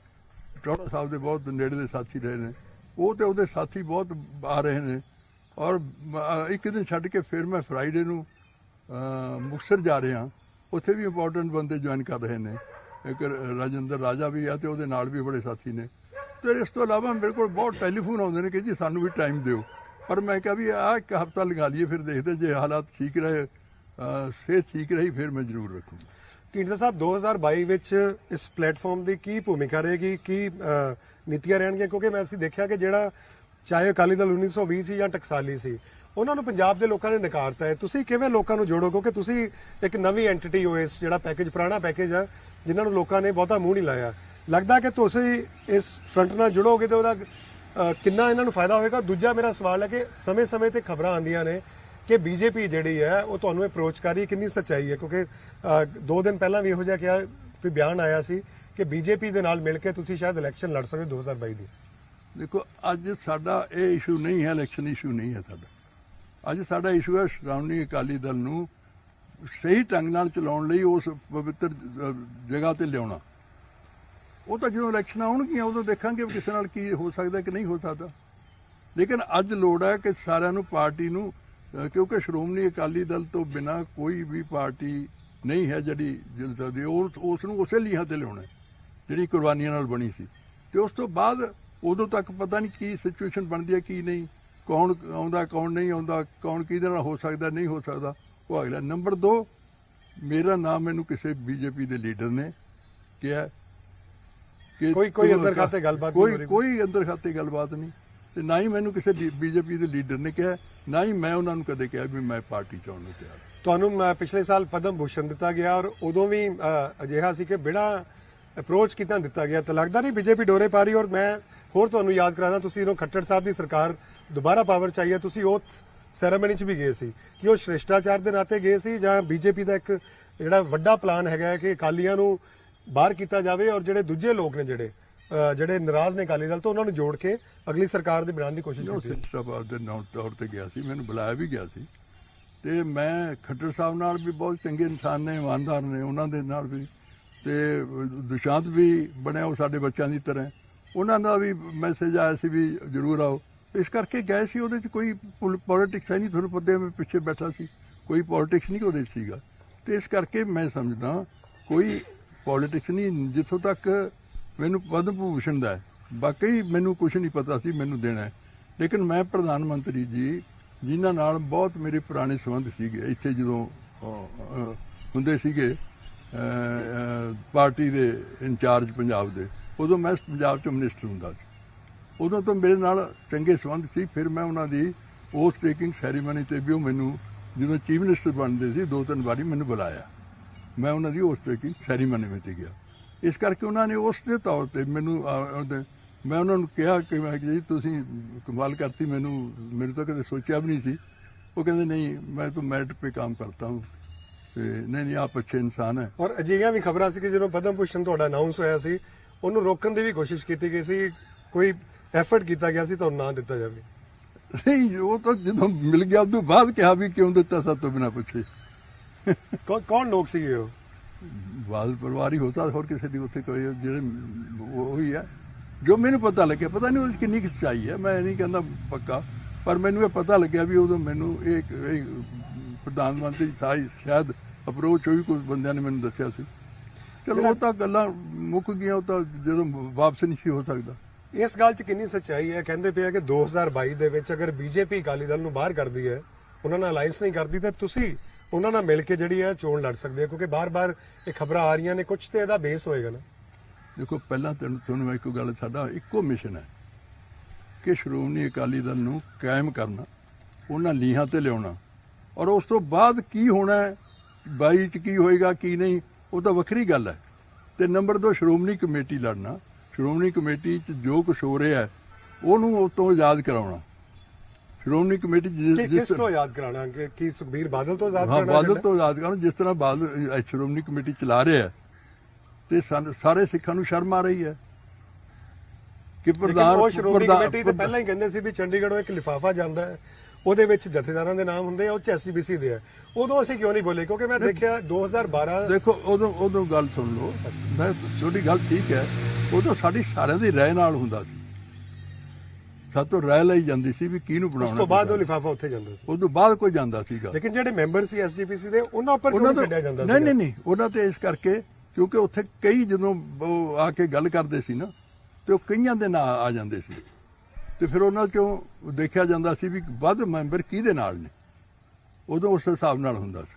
ਟੌੜਾ ਸਾਹਿਬ ਦੇ ਬਹੁਤ ਨੇੜੇ ਦੇ ਸਾਥੀ ਰਹੇ ਨੇ, ਉਹ ਤੇ ਉਹਦੇ ਸਾਥੀ ਬਹੁਤ ਆ ਰਹੇ ਨੇ, ਔਰ ਇੱਕ ਦਿਨ ਛੱਡ ਕੇ ਫਿਰ ਮੈਂ ਫਰਾਈਡੇ ਨੂੰ ਮੁਕਤਸਰ ਜਾ ਰਿਹਾ, ਉੱਥੇ ਵੀ ਇੰਪੋਰਟੈਂਟ ਬੰਦੇ ਜੁਆਇਨ ਕਰ ਰਹੇ ਨੇ। ਇੱਕ ਰਾਜਿੰਦਰ ਰਾਜਾ ਵੀ ਆ ਤੇ ਉਹਦੇ ਨਾਲ ਵੀ ਬੜੇ ਸਾਥੀ ਨੇ। ਤੇ ਇਸ ਤੋਂ ਇਲਾਵਾ ਮੇਰੇ ਕੋਲ ਬਹੁਤ ਟੈਲੀਫੋਨ ਆਉਂਦੇ ਨੇ ਕਿ ਜੀ ਸਾਨੂੰ ਵੀ ਟਾਈਮ ਦਿਓ, ਪਰ ਮੈਂ ਕਿਹਾ ਵੀ ਆਹ ਇੱਕ ਹਫ਼ਤਾ ਲਗਾ ਲਈਏ, ਫਿਰ ਦੇਖਦੇ ਜੇ ਹਾਲਾਤ ਠੀਕ ਰਹੇ, ਸਿਹਤ ਠੀਕ ਰਹੀ, ਫਿਰ ਮੈਂ ਜ਼ਰੂਰ ਰੱਖੂੰਗਾ। ਢੀਂਡਸਾ ਸਾਹਿਬ 2022 ਵਿੱਚ ਇਸ ਪਲੇਟਫਾਰਮ ਦੀ ਕੀ ਭੂਮਿਕਾ ਰਹੇਗੀ, ਕੀ ਨੀਤੀਆਂ ਰਹਿਣਗੀਆਂ? ਕਿਉਂਕਿ ਮੈਂ ਅਸੀਂ ਦੇਖਿਆ ਕਿ ਜਿਹੜਾ ਚਾਹੇ ਅਕਾਲੀ ਦਲ 1920 ਸੀ ਜਾਂ ਟਕਸਾਲੀ ਸੀ, ਉਹਨਾਂ ਨੂੰ ਪੰਜਾਬ ਦੇ ਲੋਕਾਂ ਨੇ ਨਕਾਰਤਾ ਹੈ। ਤੁਸੀਂ ਕਿਵੇਂ ਲੋਕਾਂ ਨੂੰ ਜੋੜੋ, ਕਿਉਂਕਿ ਤੁਸੀਂ ਇੱਕ ਨਵੀਂ ਐਂਟੀਟੀ ਹੋ, ਇਸ ਜਿਹੜਾ ਪੈਕੇਜ ਪੁਰਾਣਾ ਪੈਕੇਜ ਆ ਜਿਨ੍ਹਾਂ ਨੂੰ ਲੋਕਾਂ ਨੇ ਬਹੁਤਾ ਮੂੰਹ ਨਹੀਂ ਲਾਇਆ। ਲੱਗਦਾ ਕਿ ਤੁਸੀਂ ਇਸ ਫਰੰਟ ਨਾਲ ਜੁੜੋਗੇ ਤੇ ਉਹਦਾ ਕਿੰਨਾ ਇਹਨਾਂ ਨੂੰ ਫਾਇਦਾ ਹੋਏਗਾ? ਦੂਜਾ ਮੇਰਾ ਸਵਾਲ ਹੈ ਕਿ ਸਮੇਂ-ਸਮੇਂ ਤੇ ਖਬਰਾਂ ਆਉਂਦੀਆਂ ਨੇ ਕਿ ਬੀਜੇਪੀ ਜਿਹੜੀ ਹੈ ਉਹ ਤੁਹਾਨੂੰ ਅਪਰੋਚ ਕਰ ਰਹੀ ਹੈ, ਕਿੰਨੀ ਸੱਚਾਈ ਹੈ? ਕਿਉਂਕਿ 2 ਦਿਨ ਪਹਿਲਾਂ ਵੀ ਇਹੋ ਜਿਹਾ ਕਿਹਾ ਵੀ ਬਿਆਨ ਆਇਆ ਸੀ ਕਿ ਬੀਜੇਪੀ ਦੇ ਨਾਲ ਮਿਲ ਕੇ ਤੁਸੀਂ ਸ਼ਾਇਦ ਇਲੈਕਸ਼ਨ ਲੜ ਸਕਦੇ 2022 ਦੀ। ਦੇਖੋ, ਅੱਜ ਸਾਡਾ ਇਹ ਇਸ਼ੂ ਨਹੀਂ ਹੈ, ਇਲੈਕਸ਼ਨ ਇਸ਼ੂ ਨਹੀਂ ਹੈ ਸਾਡਾ। ਅੱਜ ਸਾਡਾ ਇਸ਼ੂ ਹੈ ਸ਼੍ਰੋਮਣੀ ਅਕਾਲੀ ਦਲ ਨੂੰ ਸਹੀ ਢੰਗ ਨਾਲ ਚਲਾਉਣ ਲਈ ਉਸ ਪਵਿੱਤਰ ਜਗ੍ਹਾ ਤੇ ਲਿਆਉਣਾ। ਉਹ ਤਾਂ ਜਦੋਂ ਇਲੈਕਸ਼ਨ ਆਉਣਗੀਆਂ ਉਦੋਂ ਦੇਖਾਂਗੇ ਕਿਸੇ ਨਾਲ ਕੀ ਹੋ ਸਕਦਾ ਕਿ ਨਹੀਂ ਹੋ ਸਕਦਾ। ਲੇਕਿਨ ਅੱਜ ਲੋੜ ਹੈ ਕਿ ਸਾਰਿਆਂ ਨੂੰ ਪਾਰਟੀ ਨੂੰ, ਕਿਉਂਕਿ ਸ਼੍ਰੋਮਣੀ ਅਕਾਲੀ ਦਲ ਤੋਂ ਬਿਨਾਂ ਕੋਈ ਵੀ ਪਾਰਟੀ ਨਹੀਂ ਹੈ ਜਿਹੜੀ ਜਿੱਤ ਸਕਦੀ। ਉਸ ਨੂੰ ਉਸੇ ਲੀਹਾਂ ਤੇ ਲਿਆਉਣਾ ਜਿਹੜੀ ਕੁਰਬਾਨੀਆਂ ਨਾਲ ਬਣੀ ਸੀ। ਤੇ ਉਸ ਤੋਂ ਬਾਅਦ ਉਦੋਂ ਤੱਕ ਪਤਾ ਨਹੀਂ ਕੀ ਸਿਚੁਏਸ਼ਨ ਬਣਦੀ ਹੈ ਕੀ ਨਹੀਂ, ਕੌਣ ਆਉਂਦਾ ਕੌਣ ਨਹੀਂ ਆਉਂਦਾ, ਕੌਣ ਕਿਹਦੇ ਨਾਲ ਹੋ ਸਕਦਾ ਨਹੀਂ ਹੋ ਸਕਦਾ, ਉਹ ਅਗਲਾ। ਨੰਬਰ 2, ਮੇਰਾ ਨਾਮ ਮੈਨੂੰ ਕਿਸੇ ਬੀਜੇਪੀ ਦੇ ਲੀਡਰ ਨੇ ਕਿਹਾ ਕਿ ਕੋਈ ਅੰਦਰ ਖਾਤੇ ਗੱਲਬਾਤ ਕੋਈ ਅੰਦਰ ਖਾਤੇ ਗੱਲਬਾਤ ਨਹੀਂ, ਤੇ ਨਾ ਹੀ ਮੈਨੂੰ ਕਿਸੇ ਬੀਜੇਪੀ ਦੇ ਲੀਡਰ ਨੇ ਕਿਹਾ, ਨਾ ਹੀ ਮੈਂ ਉਹਨਾਂ ਨੂੰ ਕਦੇ ਕਿਹਾ ਵੀ ਮੈਂ ਪਾਰਟੀ ਚਾਉਣ ਨੂੰ ਤਿਆਰ। ਤੁਹਾਨੂੰ ਪਿਛਲੇ ਸਾਲ ਪਦਮ ਭੂਸ਼ਣ ਦਿੱਤਾ ਗਿਆ ਔਰ ਉਦੋਂ ਵੀ ਅਜਿਹਾ ਸੀ ਕਿ ਬਿਨਾਂ ਅਪਰੋਚ ਕੀਤਾ ਦਿੱਤਾ ਗਿਆ। ਤਾਂ ਲੱਗਦਾ ਨਹੀਂ ਬੀਜੇਪੀ ਡੋਰੇ ਪਾ ਰਹੀ? ਔਰ ਮੈਂ ਹੋਰ ਤੁਹਾਨੂੰ ਯਾਦ ਕਰਾਦਾ, ਤੁਸੀਂ ਜਦੋਂ ਖੱਟੜ ਸਾਹਿਬ ਦੀ ਸਰਕਾਰ ਦੁਬਾਰਾ ਪਾਵਰ ਚਾਹੀਏ, ਤੁਸੀਂ ਉਹ ਸੈਰੇਮਨੀ 'ਚ ਵੀ ਗਏ ਸੀ ਕਿ ਉਹ ਸ਼੍ਰਿਸ਼ਟਾਚਾਰ ਦੇ ਨਾਤੇ ਗਏ ਸੀ ਜਾਂ ਬੀਜੇਪੀ ਦਾ ਇੱਕ ਜਿਹੜਾ ਵੱਡਾ ਪਲਾਨ ਹੈਗਾ ਕਿ ਅਕਾਲੀਆਂ ਨੂੰ ਬਾਹਰ ਕੀਤਾ ਜਾਵੇ ਔਰ ਜਿਹੜੇ ਦੂਜੇ ਲੋਕ ਨੇ ਜਿਹੜੇ ਨਾਰਾਜ਼ ਨੇ ਅਕਾਲੀ ਦਲ ਤੋਂ ਉਹਨਾਂ ਨੂੰ ਜੋੜ ਕੇ ਅਗਲੀ ਸਰਕਾਰ ਦੀ ਬਣਾਉਣ ਦੀ ਕੋਸ਼ਿਸ਼ ਕੀਤੀ? ਸ਼੍ਰਿਸ਼ਟਾਚਾਰ ਦੇ ਤੌਰ ਤੇ ਗਿਆ ਸੀ, ਮੈਨੂੰ ਬੁਲਾਇਆ ਵੀ ਗਿਆ ਸੀ। ਤੇ ਮੈਂ ਖੱਟੜ ਸਾਹਿਬ ਨਾਲ ਵੀ ਬਹੁਤ ਚੰਗੇ ਇਨਸਾਨ ਨੇ, ਇਮਾਨਦਾਰ ਨੇ, ਉਹਨਾਂ ਦੇ ਨਾਲ ਵੀ। ਤੇ ਦੁਸ਼ਾਂਤ ਵੀ ਬਣਿਆ ਉਹ ਸਾਡੇ ਬੱਚਿਆਂ ਦੀ ਤਰ੍ਹਾਂ, ਉਹਨਾਂ ਦਾ ਵੀ ਮੈਸੇਜ ਆਇਆ ਸੀ ਵੀ ਜ਼ਰੂਰ ਆਓ। ਇਸ ਕਰਕੇ ਗਏ ਸੀ। ਉਹਦੇ 'ਚ ਕੋਈ ਪੋਲੀਟਿਕਸ ਹੈ ਨਹੀਂ, ਤੁਹਾਨੂੰ ਪਤਾ ਮੈਂ ਪਿੱਛੇ ਬੈਠਾ ਸੀ, ਕੋਈ ਪੋਲੀਟਿਕਸ ਨਹੀਂ ਉਹਦੇ 'ਚ ਸੀਗਾ। ਤੇ ਇਸ ਕਰਕੇ ਮੈਂ ਸਮਝਦਾ ਕੋਈ ਪੋਲੀਟਿਕਸ ਨਹੀਂ। ਜਿੱਥੋਂ ਤੱਕ ਮੈਨੂੰ ਪਦਮ ਭੂਸ਼ਣ ਦਾ ਹੈ, ਬਾਕੀ ਮੈਨੂੰ ਕੁਝ ਨਹੀਂ ਪਤਾ ਸੀ ਮੈਨੂੰ ਦੇਣਾ ਹੈ। ਲੇਕਿਨ ਮੈਂ ਪ੍ਰਧਾਨ ਮੰਤਰੀ ਜੀ ਜਿਨ੍ਹਾਂ ਨਾਲ ਬਹੁਤ ਮੇਰੇ ਪੁਰਾਣੇ ਸੰਬੰਧ ਸੀਗੇ, ਇੱਥੇ ਜਦੋਂ ਹੁੰਦੇ ਸੀਗੇ ਪਾਰਟੀ ਦੇ ਇੰਚਾਰਜ ਪੰਜਾਬ ਦੇ, ਉਦੋਂ ਮੈਂ ਪੰਜਾਬ 'ਚ ਮਿਨਿਸਟਰ ਹੁੰਦਾ ਸੀ, ਉਦੋਂ ਤੋਂ ਮੇਰੇ ਨਾਲ ਚੰਗੇ ਸੰਬੰਧ ਸੀ। ਫਿਰ ਮੈਂ ਉਹਨਾਂ ਦੀ ਉਸ ਟੇਕਿੰਗ ਸੈਰੀਮਨੀ 'ਤੇ ਵੀ ਉਹ ਮੈਨੂੰ ਜਦੋਂ ਚੀਫ ਮਿਨਿਸਟਰ ਬਣਦੇ ਸੀ 2-3 ਵਾਰੀ ਮੈਨੂੰ ਬੁਲਾਇਆ, ਮੈਂ ਉਹਨਾਂ ਦੀ ਉਸ ਟੇਕਿੰਗ ਸੈਰੀਮਨੀ ਵਿੱਚ ਗਿਆ। ਇਸ ਕਰਕੇ ਉਹਨਾਂ ਨੇ ਉਸ ਦੇ ਤੌਰ ਤੇ ਮੈਨੂੰ ਮੈਂ ਉਹਨਾਂ ਨੂੰ ਕਿਹਾ ਕਿ ਮੈਂ ਜੀ ਤੁਸੀਂ ਕਮਾਲ ਕਰਤੀ, ਮੇਰੇ ਤੋਂ ਕਦੇ ਸੋਚਿਆ ਵੀ ਨਹੀਂ ਸੀ। ਉਹ ਕਹਿੰਦੇ ਨਹੀਂ ਮੈਂ ਤਾਂ ਮੈਰਿਟ पे काम करता हूँ, ਨਹੀਂ ਆਪ ਅੱਛੇ ਇਨਸਾਨ ਹੈ। ਔਰ ਅਜਿਹੀਆਂ ਵੀ ਖਬਰਾਂ ਸੀ ਕਿ ਜਦੋਂ ਪਦਮ ਭੂਸ਼ਣ ਤੁਹਾਡਾ ਅਨਾਉਂਸ ਹੋਇਆ ਸੀ ਉਹਨੂੰ ਰੋਕਣ ਦੀ ਵੀ ਕੋਸ਼ਿਸ਼ ਕੀਤੀ ਗਈ ਸੀ, ਕੋਈ ਐਫਰਟ ਕੀਤਾ ਗਿਆ ਸੀ ਤੁਹਾਨੂੰ ਨਾ ਦਿੱਤਾ ਜਾਵੇ? ਨਹੀਂ, ਉਹ ਤਾਂ ਜਦੋਂ ਮਿਲ ਗਿਆ ਉਸ ਤੋਂ ਬਾਅਦ ਕਿਹਾ ਵੀ ਕਿਉਂ ਦਿੱਤਾ ਸਭ ਤੋਂ ਬਿਨਾਂ ਪੁੱਛੇ। ਕੌਣ ਲੋਕ ਸੀਗੇ ਉਹ? ਬਾਦਲ ਪਰਿਵਾਰ ਹੀ ਹੋਤਾ, ਹੋਰ ਕਿਸੇ ਦੀ ਉੱਥੇ ਕੋਈ ਜਿਹੜੇ ਉਹੀ ਹੈ ਜੋ ਮੈਨੂੰ ਪਤਾ ਲੱਗਿਆ। ਪਤਾ ਨਹੀਂ ਉਹਦੀ ਕਿੰਨੀ ਕੁ ਸੱਚਾਈ ਹੈ, ਮੈਂ ਨਹੀਂ ਕਹਿੰਦਾ ਪੱਕਾ, ਪਰ ਮੈਨੂੰ ਇਹ ਪਤਾ ਲੱਗਿਆ ਵੀ ਉਦੋਂ ਮੈਨੂੰ ਇਹ ਪ੍ਰਧਾਨ ਮੰਤਰੀ ਸ਼ਾਇਦ ਅਪਰੋਚ ਹੋਈ, ਕੁਝ ਬੰਦਿਆਂ ਨੇ ਮੈਨੂੰ ਦੱਸਿਆ ਸੀ। ਚਲੋ ਉਹ ਤਾਂ ਗੱਲਾਂ ਮੁੱਕ ਗਈਆਂ, ਉਹ ਤਾਂ ਜਦੋਂ ਵਾਪਸ ਨਹੀਂ ਸੀ ਹੋ ਸਕਦਾ। ਇਸ ਗੱਲ 'ਚ ਕਿੰਨੀ ਸੱਚਾਈ ਹੈ? ਕਹਿੰਦੇ ਪਿਆ ਕਿ 2022 ਦੇ ਵਿੱਚ ਅਗਰ ਬੀਜੇਪੀ ਅਕਾਲੀ ਦਲ ਨੂੰ ਬਾਹਰ ਕਰਦੀ ਹੈ, ਉਹਨਾਂ ਨਾਲ ਅਲਾਈਅੰਸ ਨਹੀਂ ਕਰਦੀ, ਤਾਂ ਤੁਸੀਂ ਉਹਨਾਂ ਨਾਲ ਮਿਲ ਕੇ ਜਿਹੜੀ ਹੈ ਚੋਣ ਲੜ ਸਕਦੇ ਹੋ, ਕਿਉਂਕਿ ਬਾਰ-ਬਾਰ ਇਹ ਖਬਰਾਂ ਆ ਰਹੀਆਂ ਨੇ, ਕੁਝ ਤੇ ਇਹਦਾ ਬੇਸ ਹੋਏਗਾ ਨਾ। ਦੇਖੋ, ਪਹਿਲਾਂ ਤੁਹਾਨੂੰ ਇੱਕੋ ਗੱਲ, ਸਾਡਾ ਇੱਕੋ ਮਿਸ਼ਨ ਹੈ ਕਿ ਸ਼੍ਰੋਮਣੀ ਅਕਾਲੀ ਦਲ ਨੂੰ ਕਾਇਮ ਕਰਨਾ, ਉਹਨਾਂ ਲੀਹਾਂ ਤੇ ਲਿਆਉਣਾ, ਔਰ ਉਸ ਤੋਂ ਬਾਅਦ ਕੀ ਹੋਣਾ 22 'ਚ ਕੀ ਹੋਏਗਾ ਕੀ ਨਹੀਂ ਉਹ ਤਾਂ ਵੱਖਰੀ ਗੱਲ ਹੈ। ਤੇ ਨੰਬਰ 2 ਸ਼੍ਰੋਮਣੀ ਕਮੇਟੀ ਲੜਨਾ, ਸ਼੍ਰੋਮਣੀ ਕਮੇਟੀ 'ਚ ਜੋ ਕੁਛ ਹੋ ਰਿਹਾ ਉਹਨੂੰ ਉਸ ਤੋਂ ਆਜ਼ਾਦ ਕਰਾਉਣਾ। ਸ਼੍ਰੋਮਣੀ ਕਮੇਟੀ ਕਿਸ ਤੋਂ ਆਜ਼ਾਦ ਕਰਾਉਣਾ? ਕਿ ਸੁਖਬੀਰ ਬਾਦਲ ਤੋਂ ਆਜ਼ਾਦ ਕਰਾਉਣਾ? ਬਾਦਲ ਤੋਂ ਆਜ਼ਾਦ ਕਰਾਉਣਾ। ਜਿਸ ਤਰ੍ਹਾਂ ਬਾਦਲ ਸ਼੍ਰੋਮਣੀ ਕਮੇਟੀ ਚਲਾ ਰਿਹਾ ਤੇ ਸਾਰੇ ਸਿੱਖਾਂ ਨੂੰ ਸ਼ਰਮ ਆ ਰਹੀ ਹੈ ਕਿ ਪ੍ਰਧਾਨ ਸ਼੍ਰੋਮਣੀ ਕਮੇਟੀ ਤੇ ਪਹਿਲਾਂ ਹੀ ਕਹਿੰਦੇ ਸੀ ਵੀ ਚੰਡੀਗੜ੍ਹੋਂ ਇੱਕ ਲਿਫਾਫਾ ਜਾਂਦਾ ਹੈ, ਉਹਦੇ ਵਿੱਚ ਜਥੇਦਾਰਾਂ ਦੇ ਨਾਮ ਹੁੰਦੇ ਆ, ਉਹ 'ਚ ਐਸਸੀਬੀਸੀ ਦੇ ਆ। ਉਦੋਂ ਅਸੀਂ ਕਿਉਂ ਨਹੀਂ ਬੋਲੇ? ਕਿਉਂਕਿ ਮੈਂ ਦੇਖਿਆ 2012 ਦੇਖੋ ਉਦੋਂ ਗੱਲ ਸੁਣ ਲਓ, ਮੈਂ ਤੁਹਾਡੀ ਗੱਲ ਠੀਕ ਹੈ, ਉਦੋਂ ਸਾਡੀ ਸਾਰਿਆਂ ਦੀ ਰਾਏ ਨਾਲ ਹੁੰਦਾ ਸੀ, ਸਾਤੋਂ ਰਾਇ ਲਈ ਜਾਂਦੀ ਸੀ ਵੀ ਕਿਹਨੂੰ ਉਸ ਬਣਾਉਣਾ। ਤੋਂ ਬਾਅਦ ਉਹ ਲਿਫਾਫਾ ਉੱਥੇ ਜਾਂਦਾ ਸੀ, ਉਸ ਤੋਂ ਬਾਅਦ ਕੋਈ ਜਾਂਦਾ ਸੀਗਾ। ਲੇਕਿਨ ਜਿਹੜੇ ਮੈਂਬਰ ਸੀ ਐਸਜੀਪੀਸੀ ਦੇ ਉਹਨਾਂ ਉੱਪਰ ਕਿਉਂ ਨਹੀਂ ਛੱਡਿਆ ਜਾਂਦਾ ਸੀ? ਨਹੀਂ ਉਹਨਾਂ ਤੇ ਇਸ ਕਰਕੇ ਕਿਉਂਕਿ ਉੱਥੇ ਕਈ ਜਦੋਂ ਉਹ ਆ ਕੇ ਗੱਲ ਕਰਦੇ ਸੀ ਨਾ ਤੇ ਉਹ ਕਈਆਂ ਦੇ ਨਾਂ ਆ ਜਾਂਦੇ ਸੀ ਤੇ ਫਿਰ ਉਹਨਾਂ ਚੋਂ ਦੇਖਿਆ ਜਾਂਦਾ ਸੀ ਵੀ ਵੱਧ ਮੈਂਬਰ ਕਿਹਦੇ ਨਾਲ ਨੇ, ਉਦੋਂ ਉਸ ਹਿਸਾਬ ਨਾਲ ਹੁੰਦਾ ਸੀ।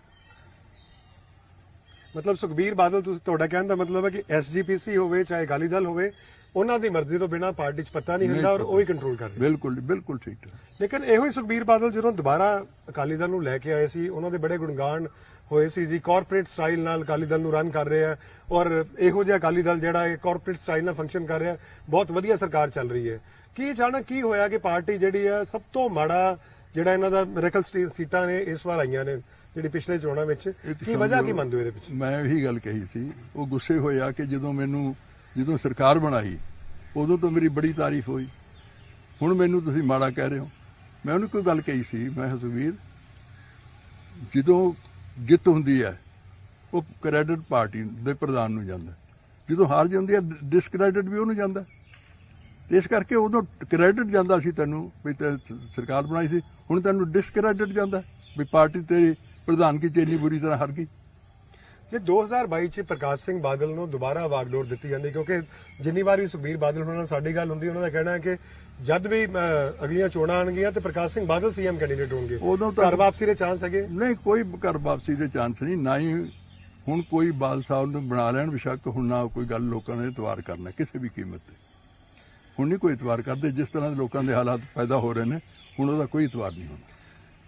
ਮਤਲਬ ਸੁਖਬੀਰ ਬਾਦਲ, ਤੁਸੀਂ ਤੁਹਾਡਾ ਕਹਿਣ ਦਾ ਮਤਲਬ ਹੈ ਕਿ ਐਸਜੀਪੀਸੀ ਹੋਵੇ ਚਾਹੇ ਅਕਾਲੀ ਦਲ ਹੋਵੇ, ਉਹਨਾਂ ਦੀ ਮਰਜ਼ੀ ਤੋਂ ਬਿਨਾਂ ਪਾਰਟੀ 'ਚ ਪਤਾ ਨਹੀਂ ਹੁੰਦਾ ਔਰ ਉਹ ਹੀ ਕੰਟਰੋਲ ਕਰ ਰਹੇ। ਬਿਲਕੁਲ ਠੀਕ ਹੈ। ਲੇਕਿਨ ਇਹੋ ਹੀ ਸੁਖਬੀਰ ਬਾਦਲ ਜਦੋਂ ਦੁਬਾਰਾ ਅਕਾਲੀ ਦਲ ਨੂੰ ਲੈ ਕੇ ਆਏ ਸੀ, ਉਹਨਾਂ ਦੇ ਬੜੇ ਗੁਣਗਾਨ ਹੋਏ ਸੀ ਜੀ, ਕਾਰਪੋਰੇਟ ਸਟਾਈਲ ਨਾਲ ਅਕਾਲੀ ਦਲ ਨੂੰ ਰਨ ਕਰ ਰਹੇ ਆ ਔਰ ਇਹੋ ਜਿਹਾ ਅਕਾਲੀ ਦਲ ਜਿਹੜਾ ਹੈ ਕਾਰਪੋਰੇਟ ਸਟਾਈਲ ਨਾਲ ਫੰਕਸ਼ਨ ਕਰ ਰਿਹਾ, ਬਹੁਤ ਵਧੀਆ ਸਰਕਾਰ ਚੱਲ ਰਹੀ ਹੈ। ਕੀ ਅਚਾਨਕ ਕੀ ਹੋਇਆ ਕਿ ਪਾਰਟੀ ਜਿਹੜੀ ਹੈ ਸਭ ਤੋਂ ਮਾੜਾ ਜਿਹੜਾ ਇਹਨਾਂ ਦਾ ਮੈਰੀਕਲ ਸੀਟਾਂ ਨੇ ਇਸ ਵਾਰ ਆਈਆਂ ਨੇ ਜਿਹੜੀ ਪਿਛਲੇ ਚੋਣਾਂ ਵਿੱਚ, ਕੀ ਵਜ੍ਹਾ ਕੀ ਮੰਨਦੇ ਹੋ ਇਹਦੇ ਪਿੱਛੇ? ਮੈਂ ਇਹੀ ਗੱਲ ਕਹੀ ਸੀ, ਉਹ ਗੁੱਸੇ ਹੋਏ ਆ ਕਿ ਜਦੋਂ ਸਰਕਾਰ ਬਣਾਈ ਉਦੋਂ ਤੋਂ ਮੇਰੀ ਬੜੀ ਤਾਰੀਫ ਹੋਈ, ਹੁਣ ਮੈਨੂੰ ਤੁਸੀਂ ਮਾੜਾ ਕਹਿ ਰਹੇ ਹੋ। ਮੈਂ ਉਹਨੂੰ ਕੋਈ ਗੱਲ ਕਹੀ ਸੀ, ਮੈਂ ਕਿਹਾ ਸੁਖਬੀਰ, ਜਦੋਂ ਜਿੱਤ ਹੁੰਦੀ ਹੈ ਉਹ ਕ੍ਰੈਡਿਟ ਪਾਰਟੀ ਦੇ ਪ੍ਰਧਾਨ ਨੂੰ ਜਾਂਦਾ, ਜਦੋਂ ਹਾਰ ਜਾਂਦੀ ਹੈ ਡਿਸਕ੍ਰੈਡਿਟ ਵੀ ਉਹਨੂੰ ਜਾਂਦਾ। ਇਸ ਕਰਕੇ ਉਦੋਂ ਕ੍ਰੈਡਿਟ ਜਾਂਦਾ ਸੀ ਤੈਨੂੰ ਵੀ ਸਰਕਾਰ ਬਣਾਈ ਸੀ, ਹੁਣ ਤੈਨੂੰ ਡਿਸਕ੍ਰੈਡਿਟ ਜਾਂਦਾ ਵੀ ਪਾਰਟੀ ਤੇਰੀ ਪ੍ਰਧਾਨਗੀ 'ਚ ਇੰਨੀ ਬੁਰੀ ਤਰ੍ਹਾਂ ਹਾਰ ਗਈ। ਜੇ 2022 ਚ ਪ੍ਰਕਾਸ਼ ਸਿੰਘ ਬਾਦਲ ਨੂੰ ਦੁਬਾਰਾ ਵਾਗਡੋਰ ਦਿੱਤੀ ਜਾਂਦੀ, ਕਿਉਂਕਿ ਜਿੰਨੀ ਵਾਰ ਵੀ ਸੁਖਬੀਰ ਬਾਦਲ ਹੋਣਾ ਨਾਲ ਸਾਡੀ ਗੱਲ ਹੁੰਦੀ, ਉਹਨਾਂ ਦਾ ਕਹਿਣਾ ਹੈ ਕਿ ਜਦ ਵੀ ਅਗਲੀਆਂ ਚੋਣਾਂ ਆਣਗੀਆਂ ਤੇ ਪ੍ਰਕਾਸ਼ ਸਿੰਘ ਬਾਦਲ ਸੀਐਮ ਕੈਂਡੀਡੇਟ ਹੋਣਗੇ, ਉਦੋਂ ਘਰ ਵਾਪਸੀ ਦੇ ਚਾਂਸ ਹੈਗੇ? ਨਹੀਂ, ਕੋਈ ਘਰ ਵਾਪਸੀ ਦੇ ਚਾਂਸ ਨਹੀਂ, ਨਾ ਹੀ ਹੁਣ ਕੋਈ ਬਾਦਲ ਸਾਹਿਬ ਨੂੰ ਬਣਾ ਲੈਣ ਬਿਸ਼ੱਕ, ਹੁਣ ਨਾ ਕੋਈ ਗੱਲ ਲੋਕਾਂ ਨੇ ਇਤਵਾਰ ਕਰਨਾ ਕਿਸੇ ਵੀ ਕੀਮਤ ਤੇ। ਹੁਣ ਨਹੀਂ ਕੋਈ ਇਤਵਾਰ ਕਰਦੇ, ਜਿਸ ਤਰ੍ਹਾਂ ਦੇ ਲੋਕਾਂ ਦੇ ਹਾਲਾਤ ਪੈਦਾ ਹੋ ਰਹੇ ਨੇ ਹੁਣ ਉਹਦਾ ਕੋਈ ਇਤਵਾਰ ਨਹੀਂ ਹੋਣਾ।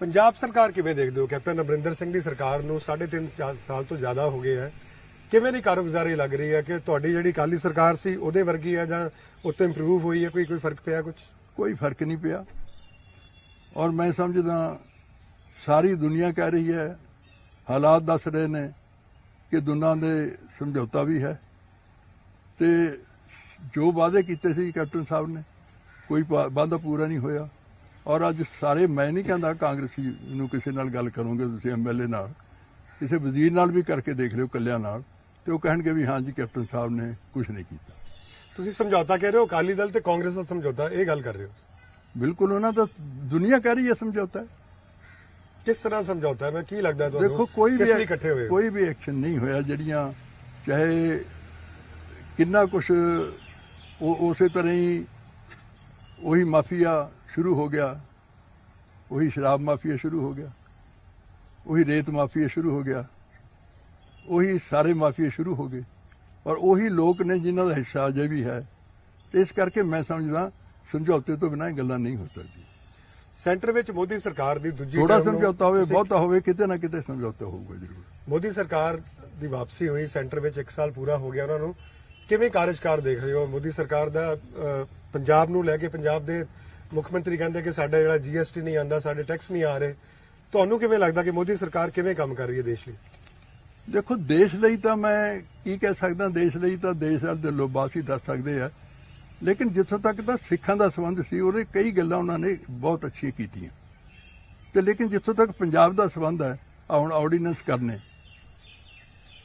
ਪੰਜਾਬ ਸਰਕਾਰ ਕਿਵੇਂ ਦੇਖਦੇ ਹੋ? ਕੈਪਟਨ ਅਮਰਿੰਦਰ ਸਿੰਘ ਦੀ ਸਰਕਾਰ ਨੂੰ 3.5 ਸਾਲ ਤੋਂ ਜ਼ਿਆਦਾ ਹੋ ਗਏ ਹੈ, ਕਿਵੇਂ ਦੀ ਕਾਰਗੁਜ਼ਾਰੀ ਲੱਗ ਰਹੀ ਹੈ? ਕਿ ਤੁਹਾਡੀ ਜਿਹੜੀ ਅਕਾਲੀ ਸਰਕਾਰ ਸੀ ਉਹਦੇ ਵਰਗੀ ਹੈ ਜਾਂ ਉੱਤੇ ਇੰਪਰੂਵ ਹੋਈ ਹੈ? ਕੋਈ ਫਰਕ ਪਿਆ? ਕੋਈ ਫਰਕ ਨਹੀਂ ਪਿਆ। ਔਰ ਮੈਂ ਸਮਝਦਾ ਸਾਰੀ ਦੁਨੀਆ ਕਹਿ ਰਹੀ ਹੈ, ਹਾਲਾਤ ਦੱਸ ਰਹੇ ਨੇ ਕਿ ਦੋਨਾਂ ਦੇ ਸਮਝੌਤਾ ਵੀ ਹੈ ਤੇ ਜੋ ਵਾਅਦੇ ਕੀਤੇ ਸੀ ਕੈਪਟਨ ਸਾਹਿਬ ਨੇ ਕੋਈ ਵਾਅਦਾ ਪੂਰਾ ਨਹੀਂ ਹੋਇਆ। ਔਰ ਅੱਜ ਸਾਰੇ, ਮੈਂ ਨਹੀਂ ਕਹਿੰਦਾ ਕਾਂਗਰਸੀ ਨੂੰ ਕਿਸੇ ਨਾਲ ਗੱਲ ਕਰੋਗੇ ਤੁਸੀਂ ਐਮਐਲਏ ਨਾਲ, ਕਿਸੇ ਵਜ਼ੀਰ ਨਾਲ ਵੀ ਕਰਕੇ ਦੇਖ ਲਿਓ ਇਕੱਲਿਆਂ ਨਾਲ, ਤੇ ਉਹ ਕਹਿਣਗੇ ਵੀ ਹਾਂਜੀ ਕੈਪਟਨ ਸਾਹਿਬ ਨੇ ਕੁਝ ਨਹੀਂ ਕੀਤਾ। ਤੁਸੀਂ ਸਮਝੌਤਾ ਕਹਿ ਰਹੇ ਹੋ, ਅਕਾਲੀ ਦਲ ਤੇ ਕਾਂਗਰਸ ਦਾ ਸਮਝੌਤਾ, ਇਹ ਗੱਲ ਕਰ ਰਹੇ ਹੋ? ਬਿਲਕੁਲ, ਉਹਨਾਂ ਦਾ ਦੁਨੀਆ ਕਹਿ ਰਹੀ ਹੈ ਸਮਝੌਤਾ। ਕਿਸ ਤਰ੍ਹਾਂ ਸਮਝੌਤਾ ਹੈ? ਮੈਂ ਕੀ ਲੱਗਦਾ ਤੁਹਾਨੂੰ? ਦੇਖੋ, ਕੋਈ ਵੀ ਐਕਸ਼ਨ ਨਹੀਂ ਹੋਇਆ। ਜਿਹੜੀਆਂ ਚਾਹੇ ਕਿੰਨਾ ਕੁਛ ਉਸੇ ਤਰ੍ਹਾਂ ਹੀ ਉਹੀ ਮਾਫੀਆ ਸ਼ੁਰੂ ਹੋ ਗਿਆ, ਉਹੀ ਸ਼ਰਾਬ ਮਾਫੀਆ ਸ਼ੁਰੂ ਹੋ ਗਿਆ, ਉਹੀ ਰੇਤ ਮਾਫੀਆ ਸ਼ੁਰੂ ਹੋ ਗਿਆ, ਉਹੀ ਸਾਰੇ ਮਾਫੀਆ ਸ਼ੁਰੂ ਹੋ ਗਏ ਔਰ ਉਹੀ ਲੋਕ ਨੇ ਜਿਨ੍ਹਾਂ ਦਾ ਹਿੱਸਾ ਅਜੇ ਵੀ ਹੈ। ਇਸ ਕਰਕੇ ਮੈਂ ਸਮਝਦਾ ਸਮਝੌਤੇ ਤੋਂ ਬਿਨਾਂ ਇਹ ਗੱਲਾਂ ਨਹੀਂ ਹੋ ਸਕਦੀਆਂ। ਸੈਂਟਰ ਵਿੱਚ ਮੋਦੀ ਸਰਕਾਰ ਦੀ ਦੂਜੀ ਥੋੜਾ ਸਮਝੌਤਾ ਹੋਵੇ, ਬਹੁਤਾ ਹੋਵੇ, ਕਿਤੇ ਨਾ ਕਿਤੇ ਸਮਝੌਤਾ ਹੋਊਗਾ ਜ਼ਰੂਰ। ਮੋਦੀ ਸਰਕਾਰ ਦੀ ਵਾਪਸੀ ਹੋਈ, ਸੈਂਟਰ ਵਿੱਚ 1 ਸਾਲ ਪੂਰਾ ਹੋ ਗਿਆ ਉਹਨਾਂ ਨੂੰ, ਕਿਵੇਂ ਕਾਰਜਕਾਰ ਦੇਖ ਰਹੇ ਹੋ ਮੋਦੀ ਸਰਕਾਰ ਦਾ? ਪੰਜਾਬ ਨੂੰ ਲੈ ਕੇ ਪੰਜਾਬ ਦੇ ਮੁੱਖ ਮੰਤਰੀ ਕਹਿੰਦੇ ਕਿ ਸਾਡਾ ਜਿਹੜਾ ਜੀਐਸਟੀ ਨਹੀਂ ਆਂਦਾ, ਸਾਡੇ ਟੈਕਸ ਨਹੀਂ ਆ ਰਹੇ। ਤੁਹਾਨੂੰ ਕਿਵੇਂ ਲੱਗਦਾ ਕਿ ਮੋਦੀ ਸਰਕਾਰ ਕਿਵੇਂ ਕੰਮ ਕਰ ਰਹੀ ਹੈ ਦੇਸ਼ ਲਈ? ਦੇਖੋ, ਦੇਸ਼ ਲਈ ਤਾਂ ਮੈਂ ਕੀ ਕਹਿ ਸਕਦਾ, ਦੇਸ਼ ਲਈ ਤਾਂ ਦੇਸ਼ ਦੇ ਲੋਕ ਹੀ ਦੱਸ ਸਕਦੇ ਆ, ਲੇਕਿਨ ਜਿੱਥੋਂ ਤੱਕ ਤਾਂ ਸਿੱਖਾਂ ਦਾ ਸੰਬੰਧ ਸੀ ਉਹਦੇ ਕਈ ਗੱਲਾਂ ਉਹਨਾਂ ਨੇ ਬਹੁਤ ਅੱਛੀਆਂ ਕੀਤੀਆਂ ਤੇ ਲੇਕਿਨ ਜਿੱਥੋਂ ਤੱਕ ਪੰਜਾਬ ਦਾ ਸੰਬੰਧ ਹੈ, ਹੁਣ ਆਰਡੀਨੈਂਸ ਕਰਨੇ,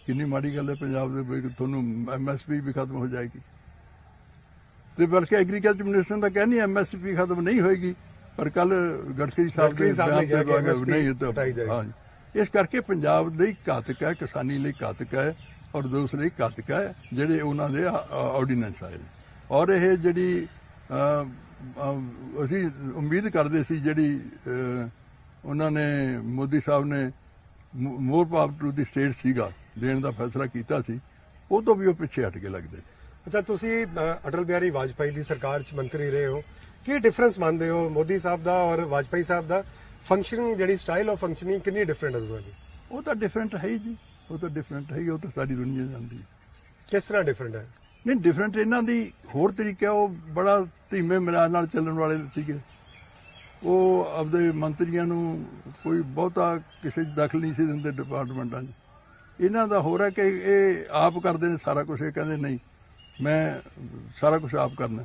ਕਿੰਨੀ ਮਾੜੀ ਗੱਲ ਹੈ ਪੰਜਾਬ ਦੇ ਵਿੱਚ, ਤੁਹਾਨੂੰ ਐਮਐਸਪੀ ਵੀ ਖਤਮ ਹੋ ਜਾਏਗੀ ਤੇ ਬਲਕਿ ਐਗਰੀਕਲਚਰ ਮਿਨਿਸਟਰ ਦਾ ਕਹਿੰਦੀ ਐਮਐਸਪੀ ਖਤਮ ਨਹੀਂ ਹੋਏਗੀ, ਪਰ ਕੱਲ ਗਡਕਰੀ ਸਾਹਿਬ ਨੇ ਕਿਹਾ ਕਿ ਨਹੀਂ ਹਟਾਈ ਜਾਏਗੀ। ਇਸ ਕਰਕੇ ਪੰਜਾਬ ਲਈ ਘਾਤਕ ਹੈ, ਕਿਸਾਨੀ ਲਈ ਘਾਤਕ ਹੈ ਔਰ ਦੂਸਰੇ ਲਈ ਘਾਤਕ ਹੈ ਜਿਹੜੇ ਉਹਨਾਂ ਦੇ ਆਰਡੀਨੈਂਸ ਆਏ। ਔਰ ਇਹ ਜਿਹੜੀ ਅਸੀਂ ਉਮੀਦ ਕਰਦੇ ਸੀ, ਜਿਹੜੀ ਉਹਨਾਂ ਨੇ ਮੋਦੀ ਸਾਹਿਬ ਨੇ ਮੋਰ ਪਾਵਰ ਟੂ ਦੀ ਸਟੇਟ ਸੀਗਾ ਦੇਣ ਦਾ ਫੈਸਲਾ ਕੀਤਾ ਸੀ, ਉਹ ਤੋਂ ਵੀ ਉਹ ਪਿੱਛੇ ਹਟ ਕੇ ਲੱਗਦੇ। ਅੱਛਾ, ਤੁਸੀਂ ਅਟਲ ਬਿਹਾਰੀ ਵਾਜਪਾਈ ਦੀ ਸਰਕਾਰ 'ਚ ਮੰਤਰੀ ਰਹੇ ਹੋ, ਕੀ ਡਿਫਰੈਂਸ ਮੰਨਦੇ ਹੋ ਮੋਦੀ ਸਾਹਿਬ ਦਾ ਔਰ ਵਾਜਪਾਈ ਸਾਹਿਬ ਦਾ? ਫੰਕਸ਼ਨਿੰਗ, ਜਿਹੜੀ ਸਟਾਈਲ ਆਫ ਫੰਕਸ਼ਨਿੰਗ ਕਿੰਨੀ ਡਿਫਰੈਂਟ ਹੈ ਦੋਨਾਂ ਦੀ? ਉਹ ਤਾਂ ਡਿਫਰੈਂਟ ਹੈ ਹੀ ਜੀ, ਉਹ ਤਾਂ ਡਿਫਰੈਂਟ ਹੈ ਹੀ, ਉਹ ਤਾਂ ਸਾਰੀ ਦੁਨੀਆ ਜਾਣਦੀ ਹੈ। ਕਿਸ ਤਰ੍ਹਾਂ ਡਿਫਰੈਂਟ ਹੈ? ਨਹੀਂ, ਡਿਫਰੈਂਟ ਇਹਨਾਂ ਦੀ ਹੋਰ ਤਰੀਕਾ, ਉਹ ਬੜਾ ਧੀਮੇ ਮਿਆਰ ਨਾਲ ਚੱਲਣ ਵਾਲੇ ਸੀਗੇ। ਉਹ ਆਪਦੇ ਮੰਤਰੀਆਂ ਨੂੰ ਕੋਈ ਬਹੁਤਾ ਕਿਸੇ 'ਚ ਦਖਲ ਨਹੀਂ ਸੀ ਦਿੰਦੇ ਡਿਪਾਰਟਮੈਂਟਾਂ 'ਚ। ਇਹਨਾਂ ਦਾ ਹੋਰ ਹੈ ਕਿ ਇਹ ਆਪ ਕਰਦੇ ਨੇ ਸਾਰਾ ਕੁਝ, ਇਹ ਕਹਿੰਦੇ ਨਹੀਂ ਮੈਂ ਸਾਰਾ ਕੁਝ ਆਪ ਕਰਨਾ।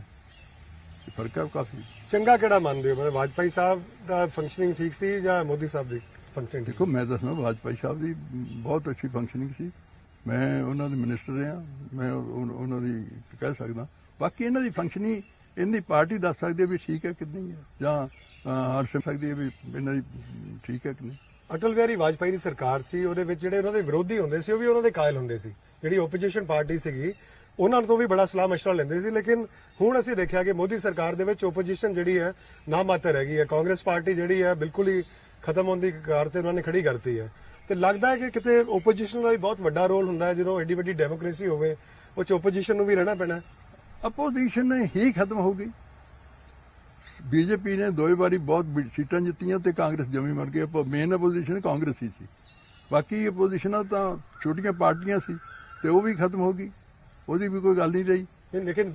ਫਰਕ ਹੈ ਕਾਫੀ। ਚੰਗਾ ਕਿਹੜਾ ਮੰਨਦੇ ਹੋ? ਮਤਲਬ ਵਾਜਪਾਈ ਸਾਹਿਬ ਦਾ ਫੰਕਸ਼ਨਿੰਗ ਠੀਕ ਸੀ ਜਾਂ ਮੋਦੀ ਸਾਹਿਬ ਦੀ ਫੰਕਸ਼ਨਿੰਗ? ਦੇਖੋ, ਮੈਂ ਦੱਸਣਾ, ਵਾਜਪਾਈ ਸਾਹਿਬ ਦੀ ਬਹੁਤ ਅੱਛੀ ਫੰਕਸ਼ਨਿੰਗ ਸੀ, ਮੈਂ ਉਹਨਾਂ ਦੇ ਮਿਨਿਸਟਰ ਰਿਹਾ, ਮੈਂ ਉਹਨਾਂ ਦੀ ਕਹਿ ਸਕਦਾ। ਬਾਕੀ ਇਹਨਾਂ ਦੀ ਫੰਕਸ਼ਨਿੰਗ ਇਹਦੀ ਪਾਰਟੀ ਦੱਸ ਸਕਦੀ ਹੈ ਵੀ ਠੀਕ ਹੈ ਕਿ ਨਹੀਂ ਹੈ, ਜਾਂ ਹਰਸ਼ ਸਕਦੀ ਹੈ ਵੀ ਇਹਨਾਂ ਦੀ ਠੀਕ ਹੈ ਕਿ ਨਹੀਂ। ਅਟਲ ਬਿਹਾਰੀ ਵਾਜਪਾਈ ਦੀ ਸਰਕਾਰ ਸੀ, ਉਹਦੇ ਵਿੱਚ ਜਿਹੜੇ ਉਹਨਾਂ ਦੇ ਵਿਰੋਧੀ ਹੁੰਦੇ ਸੀ ਉਹ ਵੀ ਉਹਨਾਂ ਦੇ ਕਾਇਲ ਹੁੰਦੇ ਸੀ। ਜਿਹੜੀ ਓਪੋਜੀਸ਼ਨ ਪਾਰਟੀ ਸੀਗੀ ਉਹਨਾਂ ਤੋਂ ਵੀ ਬੜਾ ਸਲਾਹ ਮਸ਼ਵਰਾ ਲੈਂਦੇ ਸੀ। ਲੇਕਿਨ ਹੁਣ ਅਸੀਂ ਦੇਖਿਆ ਕਿ ਮੋਦੀ ਸਰਕਾਰ ਦੇ ਵਿੱਚ ਓਪੋਜੀਸ਼ਨ ਜਿਹੜੀ ਹੈ ਨਾ ਮਾਤਰ ਹੈਗੀ ਹੈ। ਕਾਂਗਰਸ ਪਾਰਟੀ ਜਿਹੜੀ ਹੈ ਬਿਲਕੁਲ ਹੀ ਖਤਮ ਹੋਣ ਦੀ ਕਗਾਰ ਤੇ ਉਹਨਾਂ ਨੇ ਖੜੀ ਕਰਤੀ ਹੈ। ਤੇ ਲੱਗਦਾ ਹੈ ਕਿ ਕਿਤੇ ਓਪੋਜੀਸ਼ਨ ਦਾ ਵੀ ਬਹੁਤ ਵੱਡਾ ਰੋਲ ਹੁੰਦਾ ਹੈ। ਜਦੋਂ ਐਡੀ ਵੱਡੀ ਡੈਮੋਕ੍ਰੇਸੀ ਹੋਵੇ ਉਹ 'ਚ ਓਪੋਜੀਸ਼ਨ ਨੂੰ ਵੀ ਰਹਿਣਾ ਪੈਣਾ। ਅਪੋਜੀਸ਼ਨ ਹੀ ਖਤਮ ਹੋ ਗਈ। ਬੀਜੇਪੀ ਨੇ 2 ਵਾਰੀ ਬਹੁਤ ਸੀਟਾਂ ਜਿੱਤੀਆਂ ਤੇ ਕਾਂਗਰਸ ਜਮੀ ਮਰ ਗਈ। ਮੇਨ ਅਪੋਜੀਸ਼ਨ ਕਾਂਗਰਸ ਹੀ ਸੀ, ਬਾਕੀ ਅਪੋਜੀਸ਼ਨਾਂ ਤਾਂ ਛੋਟੀਆਂ ਪਾਰਟੀਆਂ ਸੀ ਤੇ ਉਹ ਵੀ ਖਤਮ ਹੋ ਗਈ, ਉਹਦੀ ਵੀ ਕੋਈ ਗੱਲ ਨਹੀਂ ਰਹੀ। ਲੇਕਿਨ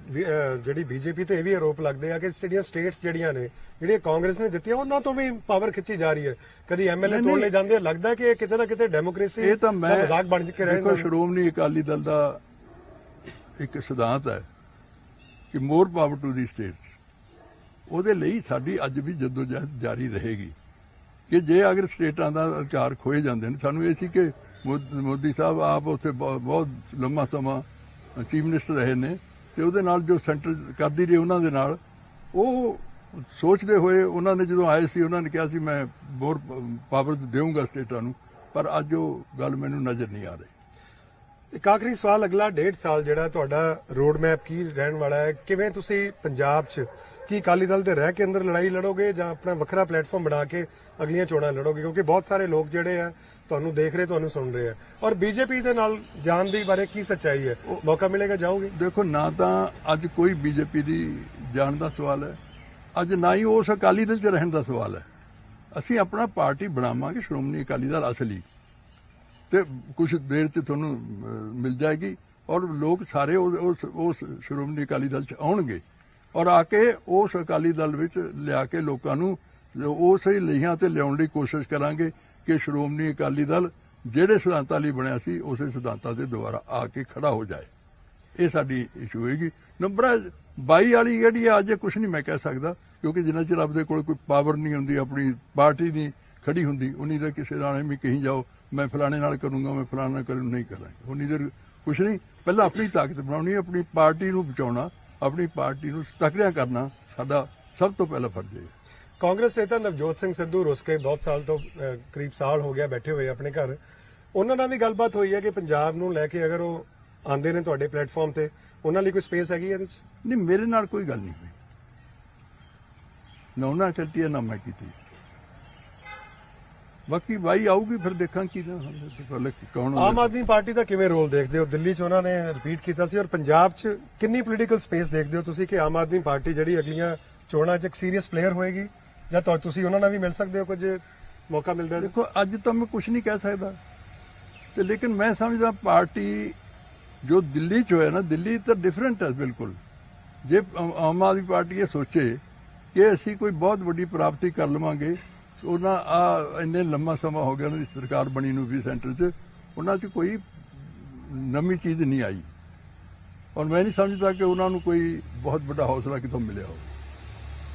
ਜਿਹੜੀ ਬੀਜੇਪੀ ਤੇ ਇਹ ਵੀ ਆਰੋਪ ਲੱਗਦੇ ਆ ਕਿ ਜਿਹੜੀਆਂ ਸਟੇਟਸ ਜਿਹੜੀਆਂ ਕਾਂਗਰਸ ਨੇ ਜਿੱਤੀਆਂ ਉਹਨਾਂ ਤੋਂ ਵੀ ਪਾਵਰ ਖਿੱਚੀ ਜਾ ਰਹੀ ਹੈ। ਕਦੀ ਐਮਐਲਏ ਤੋੜ ਲੈ ਜਾਂਦੇ ਆ। ਲੱਗਦਾ ਕਿ ਇਹ ਕਿਤੇ ਨਾ ਕਿਤੇ ਡੈਮੋਕ੍ਰੇਸੀ ਇਹ ਤਾਂ ਮੈਂ ਮਜ਼ਾਕ ਬਣ ਕੇ ਰਹੇ। ਦੇਖੋ, ਸ਼੍ਰੋਮਣੀ ਅਕਾਲੀ ਦਲ ਦਾ ਇੱਕ ਸਿਧਾਂਤ ਹੈ ਕਿ ਮੋਰ ਪਾਵਰ ਟੂ ਦੀ ਸਟੇਟਸ। ਉਹਦੇ ਲਈ ਸਾਡੀ ਅੱਜ ਵੀ ਜਦੋਜਹਿਦ ਜਾਰੀ ਰਹੇਗੀ ਕਿ ਜੇ ਅਗਰ ਸਟੇਟਾਂ ਦਾ ਅਧਿਕਾਰ ਖੋਏ ਜਾਂਦੇ ਨੇ, ਸਾਨੂੰ ਇਹ ਸੀ ਕਿ ਮੋਦੀ ਸਾਹਿਬ ਆਪ ਉੱਥੇ ਬਹੁਤ ਲੰਮਾ ਸਮਾਂ ਚੀਫ ਮਿਨਿਸਟਰ ਰਹੇ ਨੇ ਤੇ ਉਹਦੇ ਨਾਲ ਜੋ ਸੈਂਟਰ ਕਰਦੀ ਰਹੀ ਉਹਨਾਂ ਦੇ ਨਾਲ, ਉਹ ਸੋਚਦੇ ਹੋਏ ਉਹਨਾਂ ਨੇ ਜਦੋਂ ਆਏ ਸੀ ਉਹਨਾਂ ਨੇ ਕਿਹਾ ਸੀ ਮੈਂ ਮੋਰ ਪਾਵਰ ਦੇਵਾਂਗਾ ਸਟੇਟਾਂ ਨੂੰ, ਪਰ ਅੱਜ ਉਹ ਗੱਲ ਮੈਨੂੰ ਨਜ਼ਰ ਨਹੀਂ ਆ ਰਹੀ। ਇੱਕ ਆਖਰੀ ਸਵਾਲ, ਅਗਲਾ 1.5 ਸਾਲ ਜਿਹੜਾ ਤੁਹਾਡਾ ਰੋਡ ਮੈਪ ਕੀ ਰਹਿਣ ਵਾਲਾ ਹੈ? ਕਿਵੇਂ ਤੁਸੀਂ ਪੰਜਾਬ 'ਚ ਕੀ ਅਕਾਲੀ ਦਲ ਦੇ ਰਹਿ ਕੇ ਅੰਦਰ ਲੜਾਈ ਲੜੋਗੇ ਜਾਂ ਆਪਣਾ ਵੱਖਰਾ ਪਲੇਟਫਾਰਮ ਬਣਾ ਕੇ ਅਗਲੀਆਂ ਚੋਣਾਂ ਲੜੋਗੇ? ਕਿਉਂਕਿ ਬਹੁਤ ਸਾਰੇ ਲੋਕ ਜਿਹੜੇ ਆ ਤੁਹਾਨੂੰ ਦੇਖ ਰਹੇ, ਤੁਹਾਨੂੰ ਸੁਣ ਰਹੇ ਆ। ਔਰ ਬੀਜੇਪੀ ਦੇ ਨਾਲ ਜਾਣ ਦੀ ਬਾਰੇ ਕੀ ਸੱਚਾਈ ਹੈ? ਮੌਕਾ ਮਿਲੇਗਾ ਜਾਓਗੇ? ਦੇਖੋ, ਨਾ ਤਾਂ ਅੱਜ ਕੋਈ ਬੀਜੇਪੀ ਦੀ ਜਾਣ ਦਾ ਸਵਾਲ ਹੈ, ਅੱਜ ਨਾ ਹੀ ਉਸ ਅਕਾਲੀ ਦਲ 'ਚ ਰਹਿਣ ਦਾ ਸਵਾਲ ਹੈ। ਅਸੀਂ ਆਪਣਾ ਪਾਰਟੀ ਬਣਾਵਾਂਗੇ ਸ਼੍ਰੋਮਣੀ ਅਕਾਲੀ ਦਲ ਅਸਲੀ, ਤੇ ਕੁਝ ਦੇਰ 'ਚ ਤੁਹਾਨੂੰ ਮਿਲ ਜਾਏਗੀ ਔਰ ਲੋਕ ਸਾਰੇ ਉਸ ਸ਼੍ਰੋਮਣੀ ਅਕਾਲੀ ਦਲ 'ਚ ਆਉਣਗੇ ਔਰ ਆ ਕੇ ਉਸ ਅਕਾਲੀ ਦਲ ਵਿੱਚ ਲਿਆ ਕੇ ਲੋਕਾਂ ਨੂੰ ਉਸੇ ਲਈਆਂ ਤੇ ਲਿਆਉਣ ਦੀ ਕੋਸ਼ਿਸ਼ ਕਰਾਂਗੇ ਕਿ ਸ਼੍ਰੋਮਣੀ ਅਕਾਲੀ ਦਲ ਜਿਹੜੇ ਸਿਧਾਂਤਾਂ ਲਈ ਬਣਿਆ ਸੀ ਉਸੇ ਸਿਧਾਂਤਾਂ ਦੇ ਦੁਆਰਾ ਆ ਕੇ ਖੜਾ ਹੋ ਜਾਏ। ਇਹ ਸਾਡੀ ਇਸ਼ੂ ਹੋਏਗੀ। ਨੰਬਰ 22 ਵਾਲੀ ਜਿਹੜੀ ਅੱਜ ਕੁਝ ਨਹੀਂ ਮੈਂ ਕਹਿ ਸਕਦਾ, ਕਿਉਂਕਿ ਜਿੰਨਾ ਚਿਰ ਆਪਦੇ ਕੋਲ ਕੋਈ ਪਾਵਰ ਨਹੀਂ ਹੁੰਦੀ, ਆਪਣੀ ਪਾਰਟੀ ਨਹੀਂ ਖੜੀ ਹੁੰਦੀ, ਉਨੀ ਦੇਰ ਕਿਸੇ ਨਾਲ ਐਵੇਂ ਕਹੀ ਜਾਓ ਮੈਂ ਫਲਾਣੇ ਨਾਲ ਕਰੂੰਗਾ, ਮੈਂ ਫਲਾਣੇ ਨਾਲ ਕਰੂੰ, ਨਹੀਂ ਕਰਾਂਗੇ। ਉਨੀ ਦੇਰ ਕੁਝ ਨਹੀਂ। ਪਹਿਲਾਂ ਆਪਣੀ ਤਾਕਤ ਬਣਾਉਣੀ, ਆਪਣੀ ਪਾਰਟੀ ਨੂੰ ਬਚਾਉਣਾ, ਆਪਣੀ ਪਾਰਟੀ ਨੂੰ ਤਕੜਿਆ ਕਰਨਾ ਸਾਡਾ ਸਭ ਤੋਂ ਪਹਿਲਾ ਫਰਜ਼ ਹੈ। ਕਾਂਗਰਸ ਨੇਤਾ ਨਵਜੋਤ ਸਿੰਘ ਸਿੱਧੂ ਰੁੱਸ ਕੇ ਬਹੁਤ ਸਾਲ ਤੋਂ ਕਰੀਬ ਸਾਲ ਹੋ ਗਿਆ ਬੈਠੇ ਹੋਏ ਆਪਣੇ ਘਰ। ਉਹਨਾਂ ਨਾਲ ਵੀ ਗੱਲਬਾਤ ਹੋਈ ਹੈ ਕਿ ਪੰਜਾਬ ਨੂੰ ਲੈ ਕੇ ਅਗਰ ਉਹ ਆਉਂਦੇ ਨੇ ਤੁਹਾਡੇ ਪਲੇਟਫਾਰਮ ਤੇ, ਉਹਨਾਂ ਲਈ ਕੋਈ ਸਪੇਸ ਹੈਗੀ ਇਹਦੇ 'ਚ? ਨਹੀਂ, ਮੇਰੇ ਨਾਲ ਕੋਈ ਗੱਲ ਨਹੀਂ ਹੋਈ, ਨਾ ਉਹਨਾਂ ਕੀਤੀ ਹੈ ਨਾ ਮੈਂ ਕੀਤੀ। ਬਾਕੀ ਬਾਈ ਆਊਗੀ ਫਿਰ ਦੇਖਾਂ ਕੀ ਕੌਣ। ਆਮ ਆਦਮੀ ਪਾਰਟੀ ਦਾ ਕਿਵੇਂ ਰੋਲ ਦੇਖਦੇ ਹੋ? ਦਿੱਲੀ 'ਚ ਉਹਨਾਂ ਨੇ ਰਿਪੀਟ ਕੀਤਾ ਸੀ, ਔਰ ਪੰਜਾਬ 'ਚ ਕਿੰਨੀ ਪੋਲੀਟੀਕਲ ਸਪੇਸ ਦੇਖਦੇ ਹੋ ਤੁਸੀਂ ਕਿ ਆਮ ਆਦਮੀ ਪਾਰਟੀ ਜਿਹੜੀ ਅਗਲੀਆਂ ਚੋਣਾਂ 'ਚ ਇੱਕ ਸੀਰੀਅਸ ਪਲੇਅਰ ਹੋਏਗੀ, ਜਾਂ ਤੁਸੀਂ ਉਹਨਾਂ ਨਾਲ ਵੀ ਮਿਲ ਸਕਦੇ ਹੋ ਕੁਝ ਮੌਕਾ ਮਿਲਦਾ? ਦੇਖੋ, ਅੱਜ ਤਾਂ ਮੈਂ ਕੁਝ ਨਹੀਂ ਕਹਿ ਸਕਦਾ ਤੇ ਲੇਕਿਨ ਮੈਂ ਸਮਝਦਾ ਪਾਰਟੀ ਜੋ ਦਿੱਲੀ 'ਚ ਹੋਇਆ ਨਾ, ਦਿੱਲੀ ਤਾਂ ਡਿਫਰੈਂਟ ਹੈ ਬਿਲਕੁਲ। ਜੇ ਆਮ ਆਦਮੀ ਪਾਰਟੀ ਇਹ ਸੋਚੇ ਕਿ ਅਸੀਂ ਕੋਈ ਬਹੁਤ ਵੱਡੀ ਪ੍ਰਾਪਤੀ ਕਰ ਲਵਾਂਗੇ, ਉਹਨਾਂ ਇੰਨੇ ਲੰਮਾ ਸਮਾਂ ਹੋ ਗਿਆ ਉਹਨਾਂ ਦੀ ਸਰਕਾਰ ਬਣੀ ਨੂੰ ਵੀ ਸੈਂਟਰ 'ਚ, ਉਹਨਾਂ 'ਚ ਕੋਈ ਨਵੀਂ ਚੀਜ਼ ਨਹੀਂ ਆਈ ਔਰ ਮੈਂ ਨਹੀਂ ਸਮਝਦਾ ਕਿ ਉਹਨਾਂ ਨੂੰ ਕੋਈ ਬਹੁਤ ਵੱਡਾ ਹੌਸਲਾ ਕਿਤੋਂ ਮਿਲਿਆ ਹੋ।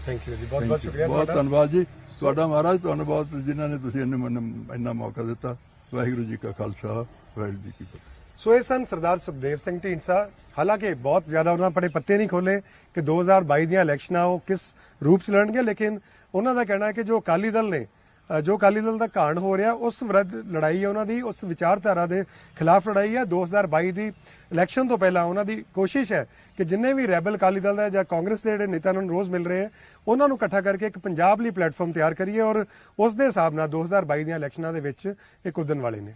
ਥੈਂਕ ਯੂ ਜੀ, ਬਹੁਤ ਬਹੁਤ ਸ਼ੁਕਰੀਆ, ਬਹੁਤ ਧੰਨਵਾਦ ਜੀ ਤੁਹਾਡਾ ਮਹਾਰਾਜ, ਤੁਹਾਨੂੰ ਬਹੁਤ ਜਿਨ੍ਹਾਂ ਨੇ ਤੁਸੀਂ ਇੰਨਾ ਮੌਕਾ ਦਿੱਤਾ। ਵਾਹਿਗੁਰੂ ਜੀ ਕਾ ਖਾਲਸਾ, ਵਾਹਿਗੁਰੂ ਜੀ ਕੀ ਫਤਿਹ। ਸੋ ਇਹ ਸਨ ਸਰਦਾਰ ਸੁਖਦੇਵ ਸਿੰਘ ਢੀਂਡਸਾ। ਹਾਲਾਂਕਿ ਬਹੁਤ ਜ਼ਿਆਦਾ ਉਹਨਾਂ ਆਪਣੇ ਪੱਤੇ ਨਹੀਂ ਖੋਲੇ ਕਿ 2022 ਦੀਆਂ ਇਲੈਕਸ਼ਨਾਂ ਉਹ ਕਿਸ ਰੂਪ 'ਚ ਲੜਨਗੇ, ਲੇਕਿਨ ਉਹਨਾਂ ਦਾ ਕਹਿਣਾ ਹੈ ਕਿ ਜੋ ਅਕਾਲੀ ਦਲ ਨੇ, ਜੋ ਅਕਾਲੀ ਦਲ ਦਾ ਘਾਣ ਹੋ ਰਿਹਾ ਉਸ ਵਿਰੁੱਧ ਲੜਾਈ ਹੈ ਉਹਨਾਂ ਦੀ, ਉਸ ਵਿਚਾਰਧਾਰਾ ਦੇ ਖਿਲਾਫ ਲੜਾਈ ਹੈ। 2022 ਦੀ ਇਲੈਕਸ਼ਨ ਤੋਂ ਪਹਿਲਾਂ ਉਹਨਾਂ ਦੀ ਕੋਸ਼ਿਸ਼ ਹੈ ਕਿ ਜਿੰਨੇ ਵੀ ਰੈਬਲ ਅਕਾਲੀ ਦਲ ਦਾ ਜਾਂ ਕਾਂਗਰਸ ਦੇ ਜਿਹੜੇ ਨੇਤਾ ਨੂੰ ਰੋਜ਼ ਮਿਲ ਰਹੇ ਹੈ ਉਹਨਾਂ ਨੂੰ ਇਕੱਠਾ ਕਰਕੇ ਇੱਕ ਪੰਜਾਬ ਲਈ ਪਲੇਟਫਾਰਮ ਤਿਆਰ ਕਰੀਏ ਔਰ ਉਸ ਦੇ ਹਿਸਾਬ ਨਾਲ 2022 ਦੀਆਂ ਇਲੈਕਸ਼ਨਾਂ ਦੇ ਵਿੱਚ ਇਹ ਕੁੱਦਣ ਵਾਲੇ ਨੇ।